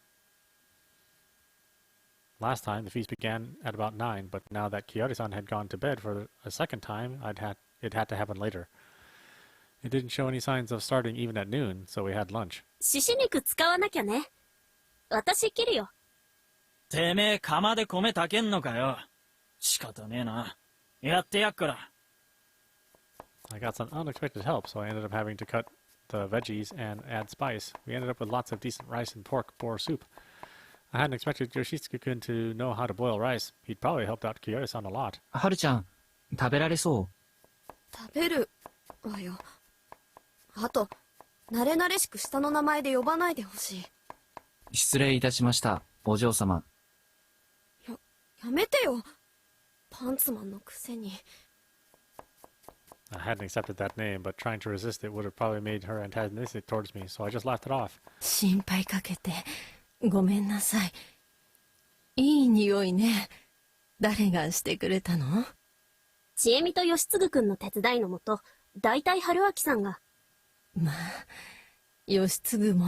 [SPEAKER 1] Last time, the feast began at about 9, but now that Kiyori-san had gone to bed for a second time, it had to happen later. It didn't show any signs of starting even at noon, so we had lunch.
[SPEAKER 8] 獅子肉使わなきゃね。私切るよ。
[SPEAKER 14] てめえ釜で米炊けんのかよ。仕方ねえな。やってやっから。
[SPEAKER 1] I got some unexpected help, so I ended up having to cut the veggies and add spice. We ended up with lots of decent rice and pork boar soup. I hadn't expected Yoshitsugu-kun to know how to boil rice. He'd probably helped out Kiyori-san a lot.
[SPEAKER 3] はるちゃん、食べられそう？
[SPEAKER 7] 食べるわよ。あと、慣れ慣れしく下の名前で呼ばないでほしい。
[SPEAKER 3] 失礼いたしました、お嬢様。
[SPEAKER 7] やめてよ。パンツマンのくせに。
[SPEAKER 1] I hadn't accepted that name, but trying to resist it would have probably made her antagonistic towards me, so I just laughed it off.
[SPEAKER 5] 心配かけてごめんなさい。いい匂いね。誰がしてくれたの？
[SPEAKER 8] ちえみと吉次くんの手伝いのもと、だいたい春秋さんが。
[SPEAKER 5] まあ、吉次も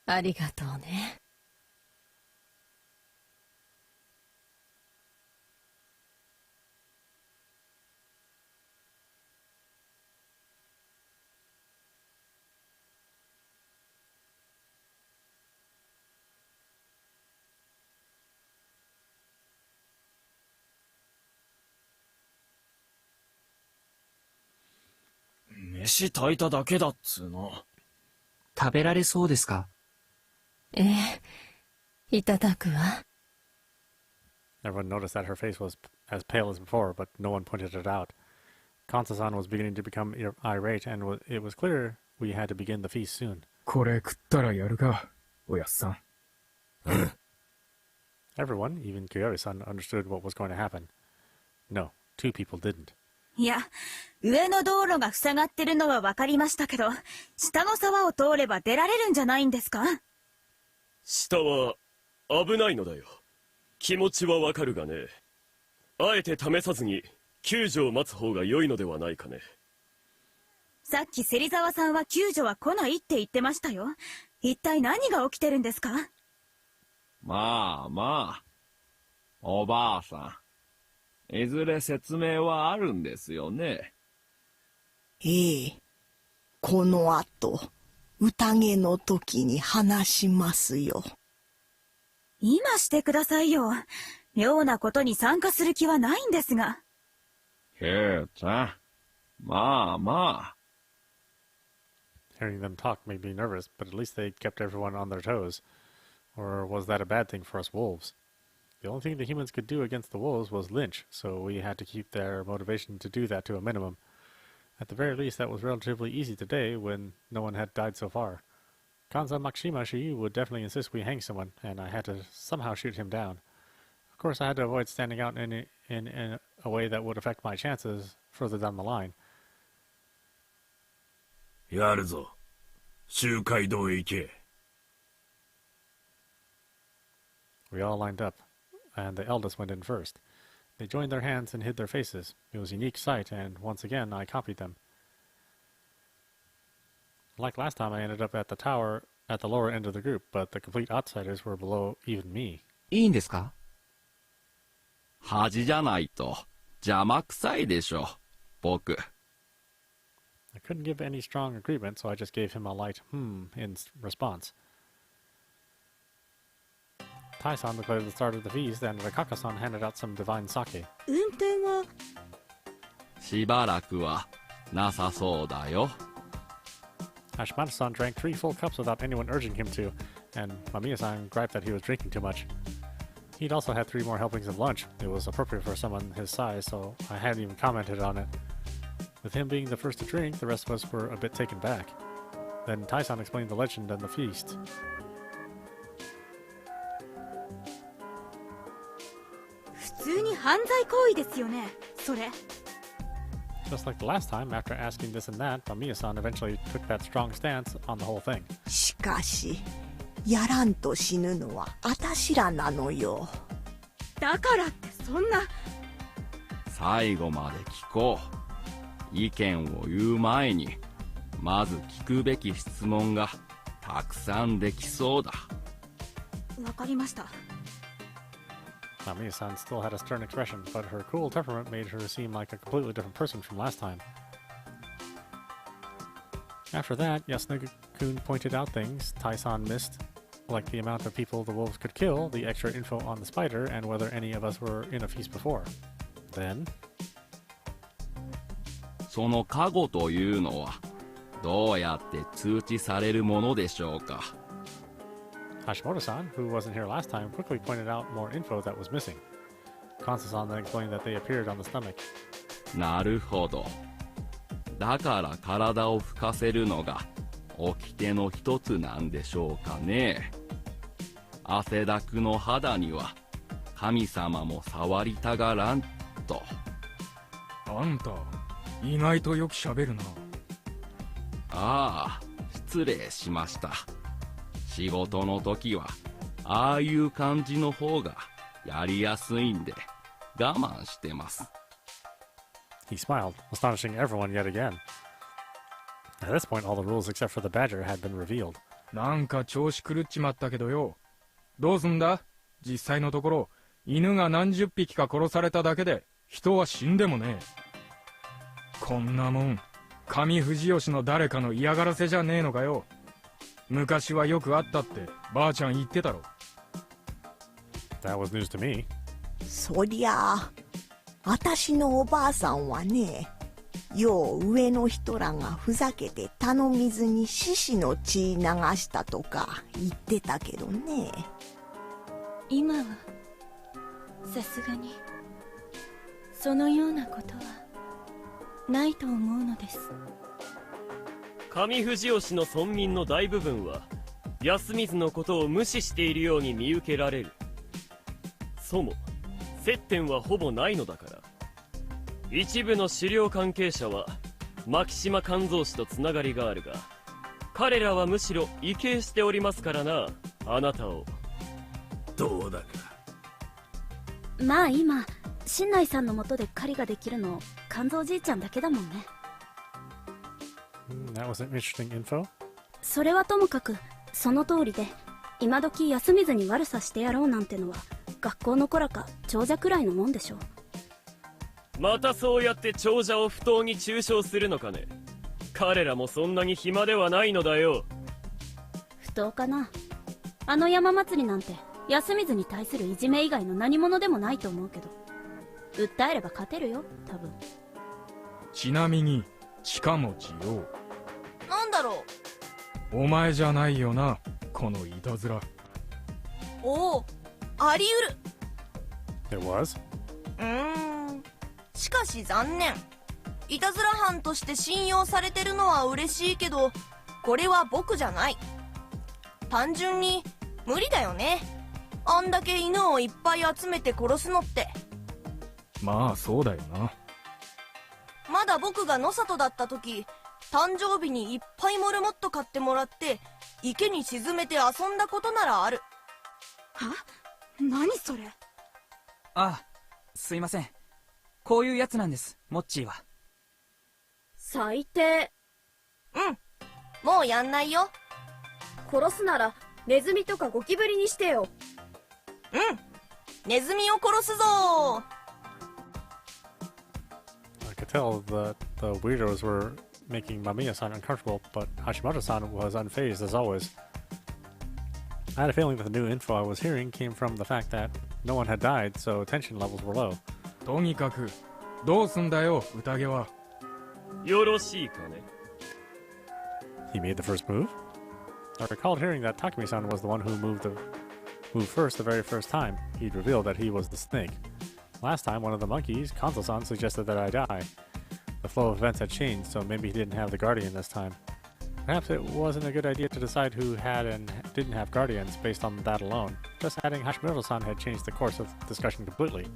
[SPEAKER 5] ありがとうね。
[SPEAKER 14] 飯炊いただけだっつうの。
[SPEAKER 3] 食べられそうですか？
[SPEAKER 5] ええ、いただくわ。
[SPEAKER 1] Everyone noticed that her face was as pale as before, but no one pointed it out. Kansa-san was beginning to become irate, and it was clear we had to begin the feast soon.
[SPEAKER 12] これ食ったらやるか、おやっさん。
[SPEAKER 1] Everyone, even Kiyori-san, understood what was going to happen. No, two people didn't.
[SPEAKER 4] いや、上の道路が塞がってるのは分かりましたけど、下の沢を通れば出られるんじゃないんですか？
[SPEAKER 15] 下は危ないのだよ。気持ちはわかるがね。あえて試さずに救助を待つ方が良いのではないかね。
[SPEAKER 4] さっき芹沢さんは救助は来ないって言ってましたよ。一体何が起きてるんですか？
[SPEAKER 2] まあまあ、おばあさん。いずれ説明はあるんですよね。
[SPEAKER 11] ええ。この後、宴の時に話しますよ。
[SPEAKER 4] 今してくださいよ。妙なことに参加する気はないんですが。
[SPEAKER 2] ケイちゃん、まあまあ。
[SPEAKER 1] Hearing them talk made me nervous, but at least they kept everyone on their toes. Or was that a bad thing for us wolves? The only thing the humans could do against the wolves was lynch, so we had to keep their motivation to do that to a minimum. At the very least, that was relatively easy today when no one had died so far. Kanza Makishima Shiyu would definitely insist we hang someone, and I had to somehow shoot him down. Of course, I had to avoid standing out in a way that would affect my chances further down the line.
[SPEAKER 10] やるぞ。集会堂へ行け。
[SPEAKER 1] We all lined up, and the eldest went in first. They joined their hands and hid their faces. It was a unique sight, and once again I copied them. Like last time, I ended up at the tower at the lower end of the group, but the complete outsiders were below even me.
[SPEAKER 3] いいんですか？
[SPEAKER 2] 恥じゃないと邪魔くさいでしょ、僕。
[SPEAKER 1] I couldn't give any strong agreement, so I just gave him a light in response. Tai-san declared the start of the feast, and Rikaka-san handed out some divine sake.
[SPEAKER 5] 運転は
[SPEAKER 2] しばらくはなさそうだよ。
[SPEAKER 1] Hashimata-san drank 3 full cups without anyone urging him to, and Mamiya-san griped that he was drinking too much. He'd also had 3 more helpings of lunch. It was appropriate for someone his size, so I hadn't even commented on it. With him being the first to drink, the rest of us were a bit taken back. Then Tai-san explained the legend and the feast.
[SPEAKER 4] 普通に犯罪行為ですよね、それ。
[SPEAKER 1] Just like the last time, after asking this and that, Mamiya-san eventually took that strong stance on the whole thing.
[SPEAKER 11] しかし、やらんと死ぬのはあたしらなのよ。
[SPEAKER 4] だからってそんな。
[SPEAKER 2] 最後まで聞こう。意見を言う前に、まず聞くべき質問がたくさんできそうだ。
[SPEAKER 4] わかりました。
[SPEAKER 1] Mamiya-san still had a stern expression, but her cool temperament made her seem like a completely different person from last time. After that, Yasumizu-kun pointed out things Tai-san missed, like the amount of people the wolves could kill, the extra info on the spider, and whether any of us were in a feast before. Then...
[SPEAKER 2] その加護というのはどうやって通知されるものでしょうか。
[SPEAKER 1] Hashimoto-san, who wasn't here last time, quickly pointed out more info that was missing. Kansa-san then explained that they appeared on the stomach.
[SPEAKER 2] なるほど。だから体を吹かせるのが掟の一つなんでしょうかね。汗だくの肌には神様も触りたがらんと。
[SPEAKER 12] あんた意外とよくしゃべるな。
[SPEAKER 2] ああ、失礼しました。仕事の時はああいう感じの方がやりやすいんで我慢してます。
[SPEAKER 1] He smiled, astonishing everyone yet again. At this point, all the rules except for the badger had been revealed.
[SPEAKER 12] なんか調子狂っちまったけどよ。どうすんだ？実際のところ、犬が何十匹か殺されただけで人は死んでもねえ。こんなもん、上藤吉の誰かの嫌がらせじゃねえのかよ。昔はよくあったってばあちゃん言ってたろ。
[SPEAKER 1] That was news to me.
[SPEAKER 11] そりゃあ、あたしのおばあさんはね、よう上の人らがふざけて頼みずに獅子の血流したとか言ってたけどね。
[SPEAKER 5] 今はさすがにそのようなことはないと思うのです。
[SPEAKER 15] 上藤吉の村民の大部分は安水のことを無視しているように見受けられる。そも接点はほぼないのだから。一部の狩猟関係者は牧島勘蔵氏とつながりがあるが、彼らはむしろ畏敬しておりますからな、あなたを。
[SPEAKER 10] どうだか。
[SPEAKER 8] まあ今新内さんのもとで狩りができるの勘蔵じいちゃんだけだもんね。
[SPEAKER 1] That was an interesting info.
[SPEAKER 8] それはともかくその通りで、今時安水に悪さしてやろうなんてのは学校の子らか長者くらいのもんでしょう。
[SPEAKER 15] またそうやって長者を不当に中傷するのかね。彼らもそんなに暇ではないのだよ。
[SPEAKER 8] 不当かな。あの山祭りなんて安水に対するいじめ以外の何者でもないと思うけど、訴えれば勝てるよ多分。
[SPEAKER 12] ちなみに近持ちよ。
[SPEAKER 13] なんだろ
[SPEAKER 12] う。お前じゃないよな、このいたずら。
[SPEAKER 13] おお、あり得る。
[SPEAKER 1] It was?
[SPEAKER 13] しかし残念。いたずら犯として信用されてるのは嬉しいけど、これは僕じゃない。単純に無理だよね。あんだけ犬をいっぱい集めて殺すのって。
[SPEAKER 12] まあそうだよな。
[SPEAKER 13] まだ僕が野里だった時、誕生日にいっぱいモルモット買ってもらって池に沈めて遊んだことならある。
[SPEAKER 4] は？何それ？
[SPEAKER 3] あ、すいません。こういうやつなんです、モッチーは。
[SPEAKER 7] 最低。
[SPEAKER 13] もうやんないよ。
[SPEAKER 7] 殺すならネズミとかゴキブリにしてよ。
[SPEAKER 13] ネズミを殺すぞ。
[SPEAKER 1] I could tell that the weirdos were making Mamiya-san uncomfortable, but Hashimoto-san was unfazed as always. I had a feeling that the new info I was hearing came from the fact that no one had died, so tension levels were low.
[SPEAKER 12] とにかくどうすんだよ、宴は。
[SPEAKER 15] よろしいかね。
[SPEAKER 1] He made the first move? I recalled hearing that Takumi-san was the one who moved first the very first time. He'd revealed that he was the snake. Last time, one of the monkeys, Kanzo-san, suggested that I die. The flow of events had changed, so maybe he didn't have the guardian this time. Perhaps it wasn't a good idea to decide who had and didn't have guardians based on that alone. Just adding Hashimoto-san had changed the course of the discussion completely.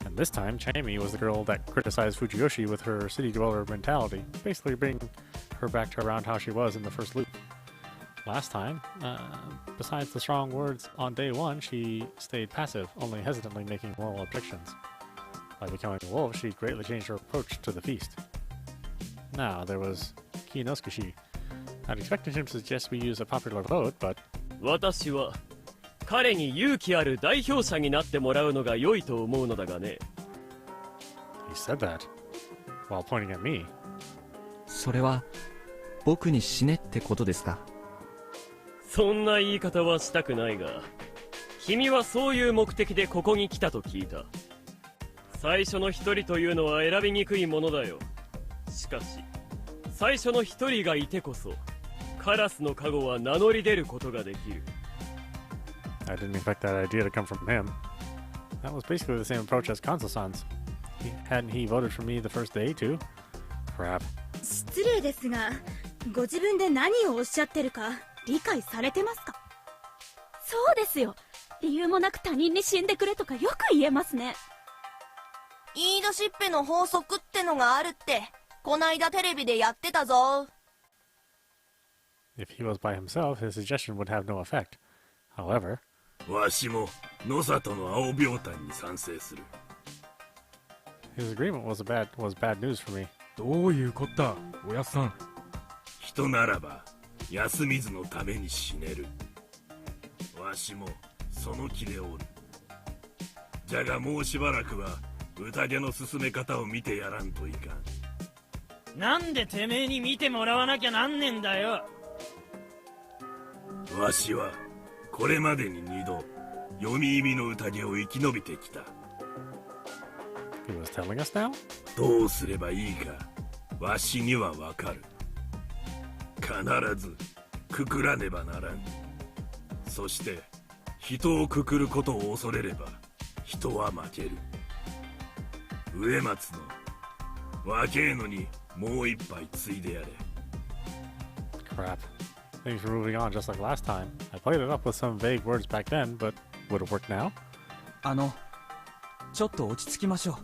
[SPEAKER 1] And this time, Chaimi was the girl that criticized Fujiyoshi with her city dweller mentality, basically bringing her back to around how she was in the first loop. Last time, besides the strong words on day one, she stayed passive, only hesitantly making moral objections. By becoming a wolf, she greatly changed her approach to the feast. Now, there was Kinosuke. I'd expected him to suggest we use a popular vote, but...
[SPEAKER 15] 私は彼に勇気ある代表者になってもらうのが良いと思うのだがね。
[SPEAKER 1] He said that, while pointing at me.
[SPEAKER 6] それは僕に死ねってことですか？
[SPEAKER 15] そんな言い方はしたくないが、君はそういう目的でここに来たと聞いた。最初の一人というのは選びにくいものだよ。しかし、最初の一人がいてこそ、カラスの加護は名乗り出ることができる。
[SPEAKER 1] I didn't expect that idea to come from him. That was basically the same approach as Kanzo-san's. Hadn't he voted for me the first day, too? Crap.
[SPEAKER 4] 失礼ですが、ご自分で何をおっしゃってるか理解されてますか？
[SPEAKER 8] そうですよ。理由もなく他人に死んでくれとかよく言えますね。
[SPEAKER 13] 言い出しっぺの法則ってのがあるって、こないだテレビでやってたぞ。
[SPEAKER 1] If he was by himself, his suggestion would have no effect. However...
[SPEAKER 10] わしも野里の青病炭に賛成する。
[SPEAKER 1] His agreement was bad news for me.
[SPEAKER 12] どういうこった、おやっさん。
[SPEAKER 10] 人ならば安水のために死ねる。わしもその気でおる。じゃがもうしばらくは宴の進め方を見てやらんといかん。
[SPEAKER 14] なんでてめえに見てもらわなきゃなんねんだよ。
[SPEAKER 10] わしはこれまでに2度読み意味の宴を生き延びてきた。
[SPEAKER 1] He was telling us now?
[SPEAKER 10] どうすればいいかわしにはわかる。必ずくくらねばならん。そして人をくくることを恐れれば人は負ける。植松の若えのにもう一杯ついでやれ。
[SPEAKER 1] Crap. Things were moving on just like last time. I played it up with some vague words back then, but would it work now?
[SPEAKER 3] ちょっと落ち着きましょう。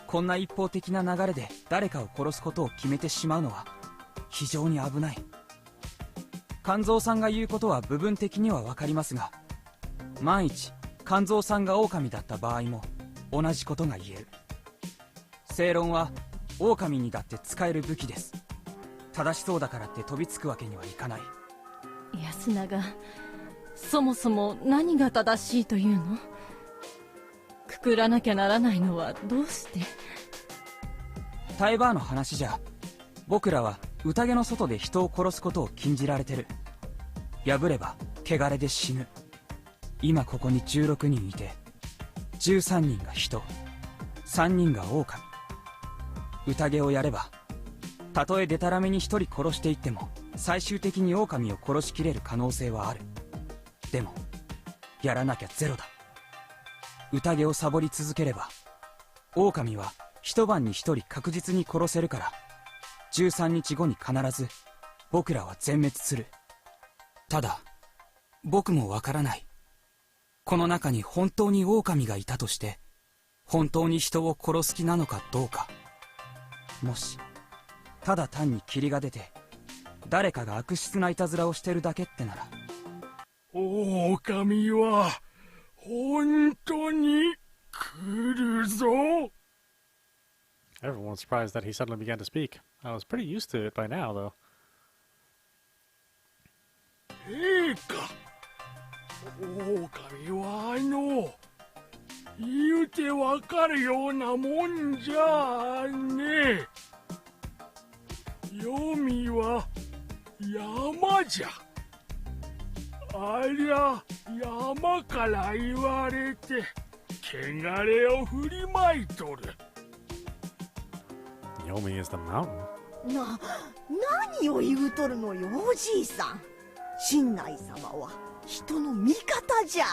[SPEAKER 3] こんな一方的な流れで誰かを殺すことを決めてしまうのは非常に危ない。肝臓さんが言うことは部分的にはわかりますが、万一肝臓さんが狼だった場合も同じことが言える。正論は狼にだって使える武器です。正しそうだからって飛びつくわけにはいかない。
[SPEAKER 5] 安永、そもそも何が正しいというの？くくらなきゃならないのはどうして？
[SPEAKER 3] タイバーの話じゃ、僕らは宴の外で人を殺すことを禁じられてる。破れば汚れで死ぬ。今ここに16人いて、13人が人、3人が狼。宴をやればたとえデタラメに1人殺していっても最終的に狼を殺しきれる可能性はある。でもやらなきゃゼロだ。宴をサボり続ければ狼は一晩に1人確実に殺せるから、13日後に必ず僕らは全滅する。ただ僕もわからない。この中に本当に狼がいたとして本当に人を殺す気なのかどうか。もしただ単に霧が出て誰かが悪質ないたずらをしてるだけってなら、
[SPEAKER 10] 狼は本当に
[SPEAKER 1] Everyone was surprised that he suddenly began to speak. I was pretty used to it by now, though.
[SPEAKER 10] 狼は言うてわかるようなもんじゃね。黄泉は山じゃ。ありゃ山から言われて汚れを振りまいとる。
[SPEAKER 1] Yomi is the mountain.
[SPEAKER 11] 何を言うとるのよ、おじいさん。親内様は人の味方じゃ。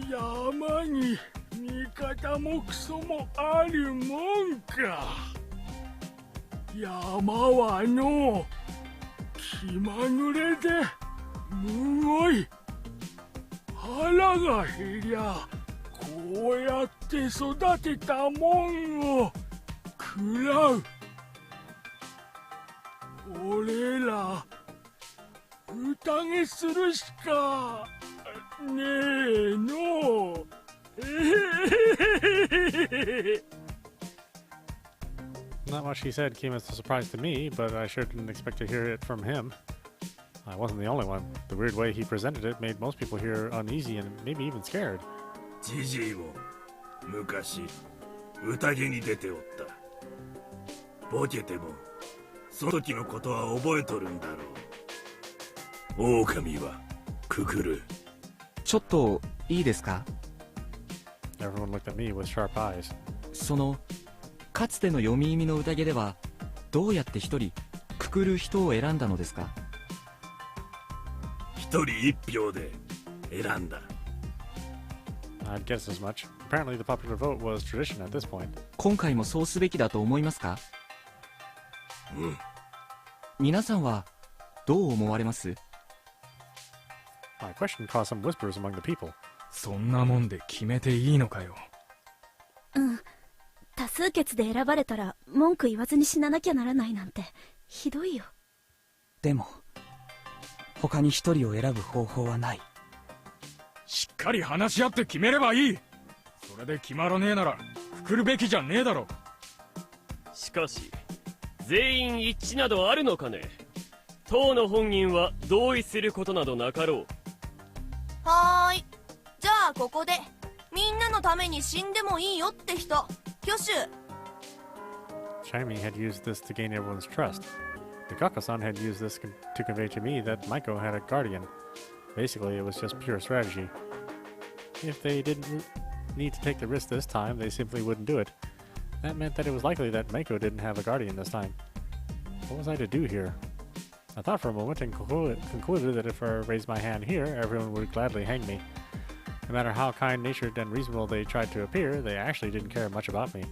[SPEAKER 10] 山に味方もクソもあるもんか。山は気まぐれでむごい。腹が減りゃこうやって育てたもんを食らう。俺ら宴するしかねえの。
[SPEAKER 1] Not much he said came as a surprise to me, but I sure didn't expect to hear it from him. I wasn't the only one. The weird way he presented it made most people here uneasy and maybe even scared.
[SPEAKER 10] じじいも昔宴に出ておった。ボケてもその時のことは覚えとるんだろう。狼はくくる。
[SPEAKER 6] ちょっといいですか？
[SPEAKER 1] Everyone looked at me with sharp eyes.
[SPEAKER 6] そのかつての読み意味の宴ではどうやって一人くくる人を選んだのですか？
[SPEAKER 10] 一人一票で選んだ。
[SPEAKER 1] I'd guess as much. Apparently the popular vote was tradition at this point.
[SPEAKER 6] 今回もそうすべきだと思いますか？
[SPEAKER 10] うん。
[SPEAKER 6] 皆さんはどう思われます？
[SPEAKER 1] My question caused some whispers among the people.
[SPEAKER 12] そんなもんで決めていいのかよ。
[SPEAKER 8] うん。多数決で選ばれたら文句言わずに死ななきゃならないなんてひどいよ。
[SPEAKER 3] でも他に一人を選ぶ方法はない。
[SPEAKER 12] しっかり話し合って決めればいい。それで決まらねえならくくるべきじゃねえだろ。
[SPEAKER 15] しかし全員一致などあるのかね。当の本人は同意することなどなかろう。
[SPEAKER 13] はーい。じゃあここでみんなのために死んでもいいよって人挙手。
[SPEAKER 1] Chimey had used this to gain everyone's trust. The Gakko-san had used this to convey to me that Maiko had a guardian. Basically, it was just pure strategy. If they didn't need to take the risk this time, they simply wouldn't do it. That meant that it was likely that Maiko didn't have a guardian this time. What was I to do here? I thought for a moment and concluded that if I raised my hand here, everyone would gladly hang me. No matter how kind-natured and reasonable they tried to appear, they actually didn't care much about me.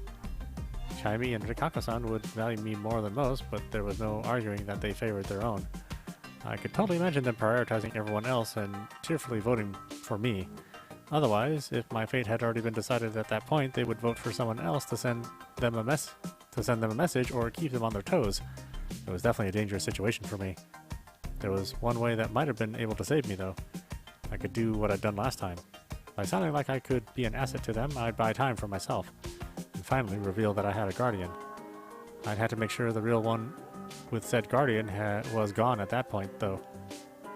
[SPEAKER 1] Chimey and Rikako-san would value me more than most, but there was no arguing that they favored their own. I could totally imagine them prioritizing everyone else and cheerfully voting for me. Otherwise, if my fate had already been decided at that point, they would vote for someone else to send them a message or keep them on their toes. It was definitely a dangerous situation for me. There was one way that might have been able to save me, though. I could do what I'd done last time. By sounding like I could be an asset to them, I'd buy time for myself, and finally reveal that I had a guardian. I'd had to make sure the real one with said guardian was gone at that point, though.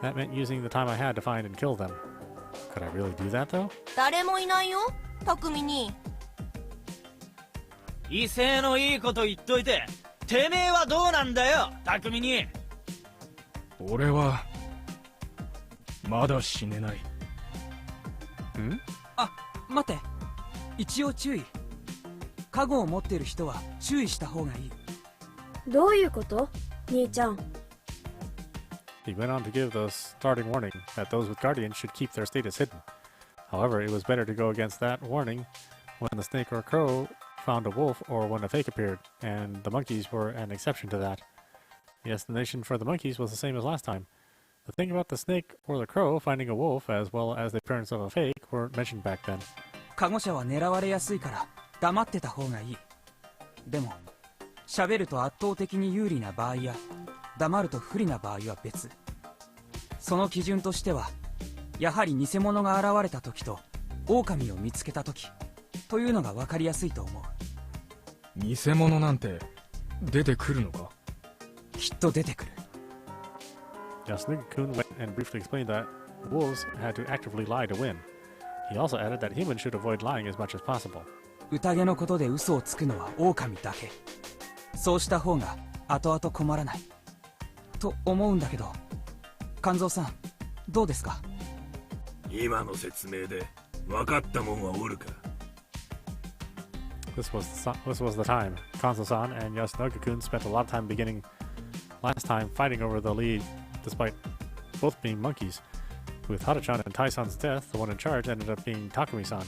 [SPEAKER 1] That meant using the time I had to find and kill them. Could I really do that, though?
[SPEAKER 13] 誰もいないよ、匠に。
[SPEAKER 14] 威勢のいいこと言っといて、てめえはどうなんだよ、匠に。
[SPEAKER 12] 俺はまだ死ねない。
[SPEAKER 3] ん？あ、待って。一応注意。加護を持っている人は注意した方がいい。
[SPEAKER 7] どういうこと？兄ちゃん。
[SPEAKER 1] He went on to give the starting warning that those with guardians should keep their status hidden. However, it was better to go against that warning when the snake or crow found a wolf or when a fake appeared, and the monkeys were an exception to that. The explanation for the monkeys was the same as last time. The thing about the snake or the crow finding a wolf, as well as the appearance of a fake, weren't mentioned back then.
[SPEAKER 3] 加護者は狙われやすいから黙ってた方がいい。でも喋ると圧倒的に有利な場合や黙ると不利な場合は別。その基準としてはやはり偽物が現れた時と狼を見つけた時というのが分かりやすいと思う。
[SPEAKER 12] 偽物なんて出てくるのか？
[SPEAKER 3] きっと出てくる。
[SPEAKER 1] Yasumizu went and briefly explained that wolves had to actively lie to win. He also added that humans should avoid lying as much as possible.
[SPEAKER 3] 宴のことで嘘をつくのは狼だけ。そうした方が後々困らないと思うんだけど、肝臓さんどうですか？
[SPEAKER 10] 今の説明で分かったもんはおるか？
[SPEAKER 1] This was the time. Kanzo-san and Yasunobu-kun spent a lot of time last time fighting over the lead, despite both being monkeys. With Hara-chan and Tai-san's death, the one in charge ended up being Takumi-san.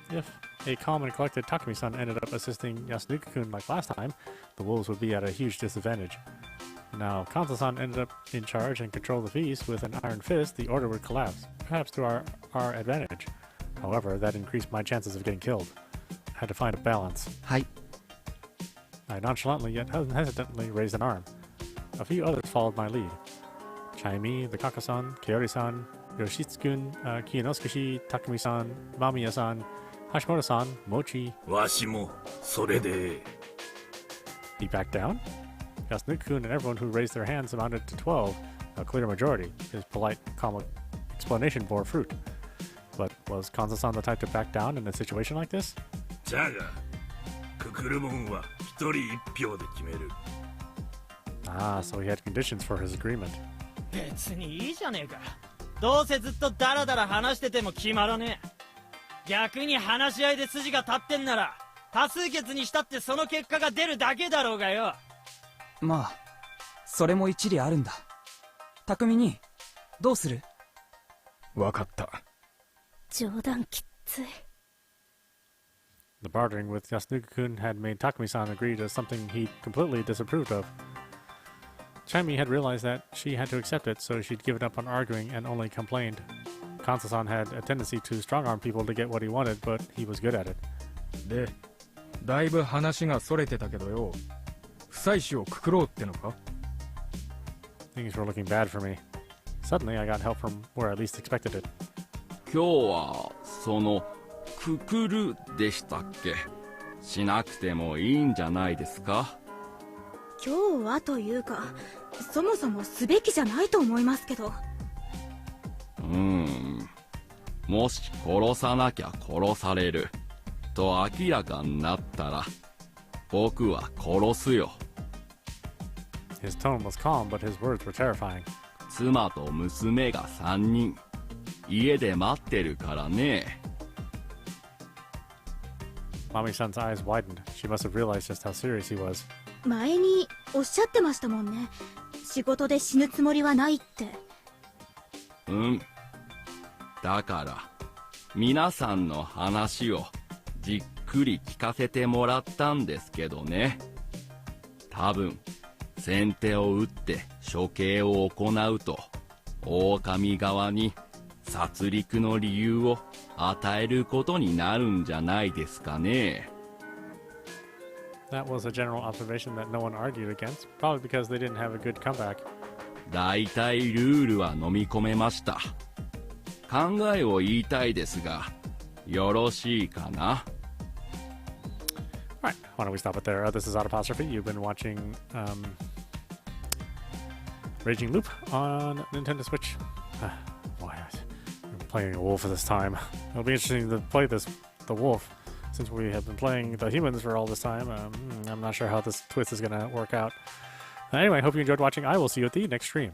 [SPEAKER 1] If a calm and collected Takumi-san ended up assisting Yasunobu-kun like last time, the wolves would be at a huge disadvantage. Now, Kanzo-san ended up in charge and controlled the feast with an iron fist, the order would collapse, perhaps to our advantage. However, that increased my chances of getting killed. I had to find a balance.
[SPEAKER 6] Hi.
[SPEAKER 1] I nonchalantly yet hesitantly raised an arm. A few others followed my lead. Chaimi, the Kaka-san, Kiori-san, Yoshitsukun, Kiyanosuke, Takumi-san, Mamiya-san, Hashimoto-san, Mochi.
[SPEAKER 10] Washimo, sore de.
[SPEAKER 1] He backed down? Yasunobu-kun and everyone who raised their hands amounted to 12, a clear majority. His polite, calm explanation bore fruit. But was Kanzo-san the type to back down in a situation like this?
[SPEAKER 10] じゃが、くくるもんは一人一票で決める。
[SPEAKER 1] Ah, so he had conditions for his agreement.
[SPEAKER 14] 別にいいじゃねえか。どうせずっとダラダラ話してても決まらねえ。逆に話し合いで筋が立ってんなら多数決にしたってその結果が出るだけだろうがよ。
[SPEAKER 3] まあそれも一理あるんだ。匠にどうする？
[SPEAKER 12] わかった。
[SPEAKER 8] 冗談きっつい。
[SPEAKER 1] The bartering with Yasunobu-kun had made Takumi-san agree to something he completely disapproved of. Chaimi had realized that she had to accept it, so she'd given up on arguing and only complained. Kanzo-san had a tendency to strong-arm people to get what he wanted, but he was good at it.
[SPEAKER 12] で、だいぶ話がそれてたけどよ。負妻子をくくろうってのか？
[SPEAKER 1] Things were looking bad for me. Suddenly, I got help from where I least expected it.
[SPEAKER 2] 今日はそのくくるでしたっけ？しなくてもいいんじゃないですか？
[SPEAKER 4] 今日はというか、そもそもすべきじゃないと思いますけど。
[SPEAKER 2] もし殺さなきゃ殺されると明らかになったら僕は殺すよ。
[SPEAKER 1] His tone was calm, but his words were terrifying.
[SPEAKER 2] 妻と娘が3人家で待ってるからね。
[SPEAKER 1] Mami-san's eyes widened. She must have realized just how serious he was.
[SPEAKER 4] 前におっしゃってましたもんね。仕事で死ぬつもりはないって。
[SPEAKER 2] だから皆さんの話をじっくり聞かせてもらったんですけどね。多分先手を打って処刑を行うと狼側に殺戮の理由を与えることになるんじゃないですかね。
[SPEAKER 1] That was a general observation that no one argued against, probably because they didn't have a good comeback.
[SPEAKER 2] だいたいルールは飲み込めました。考えを言いたいですが、よろしいかな？
[SPEAKER 1] Alright, why don't we stop it there? This is Audapostrophe. You've been watching Raging Loop on Nintendo Switch. Boy, I'm playing a wolf this time. It'll be interesting to play the wolf, since we have been playing the humans for all this time. I'm not sure how this twist is going to work out. Anyway, hope you enjoyed watching. I will see you at the next stream.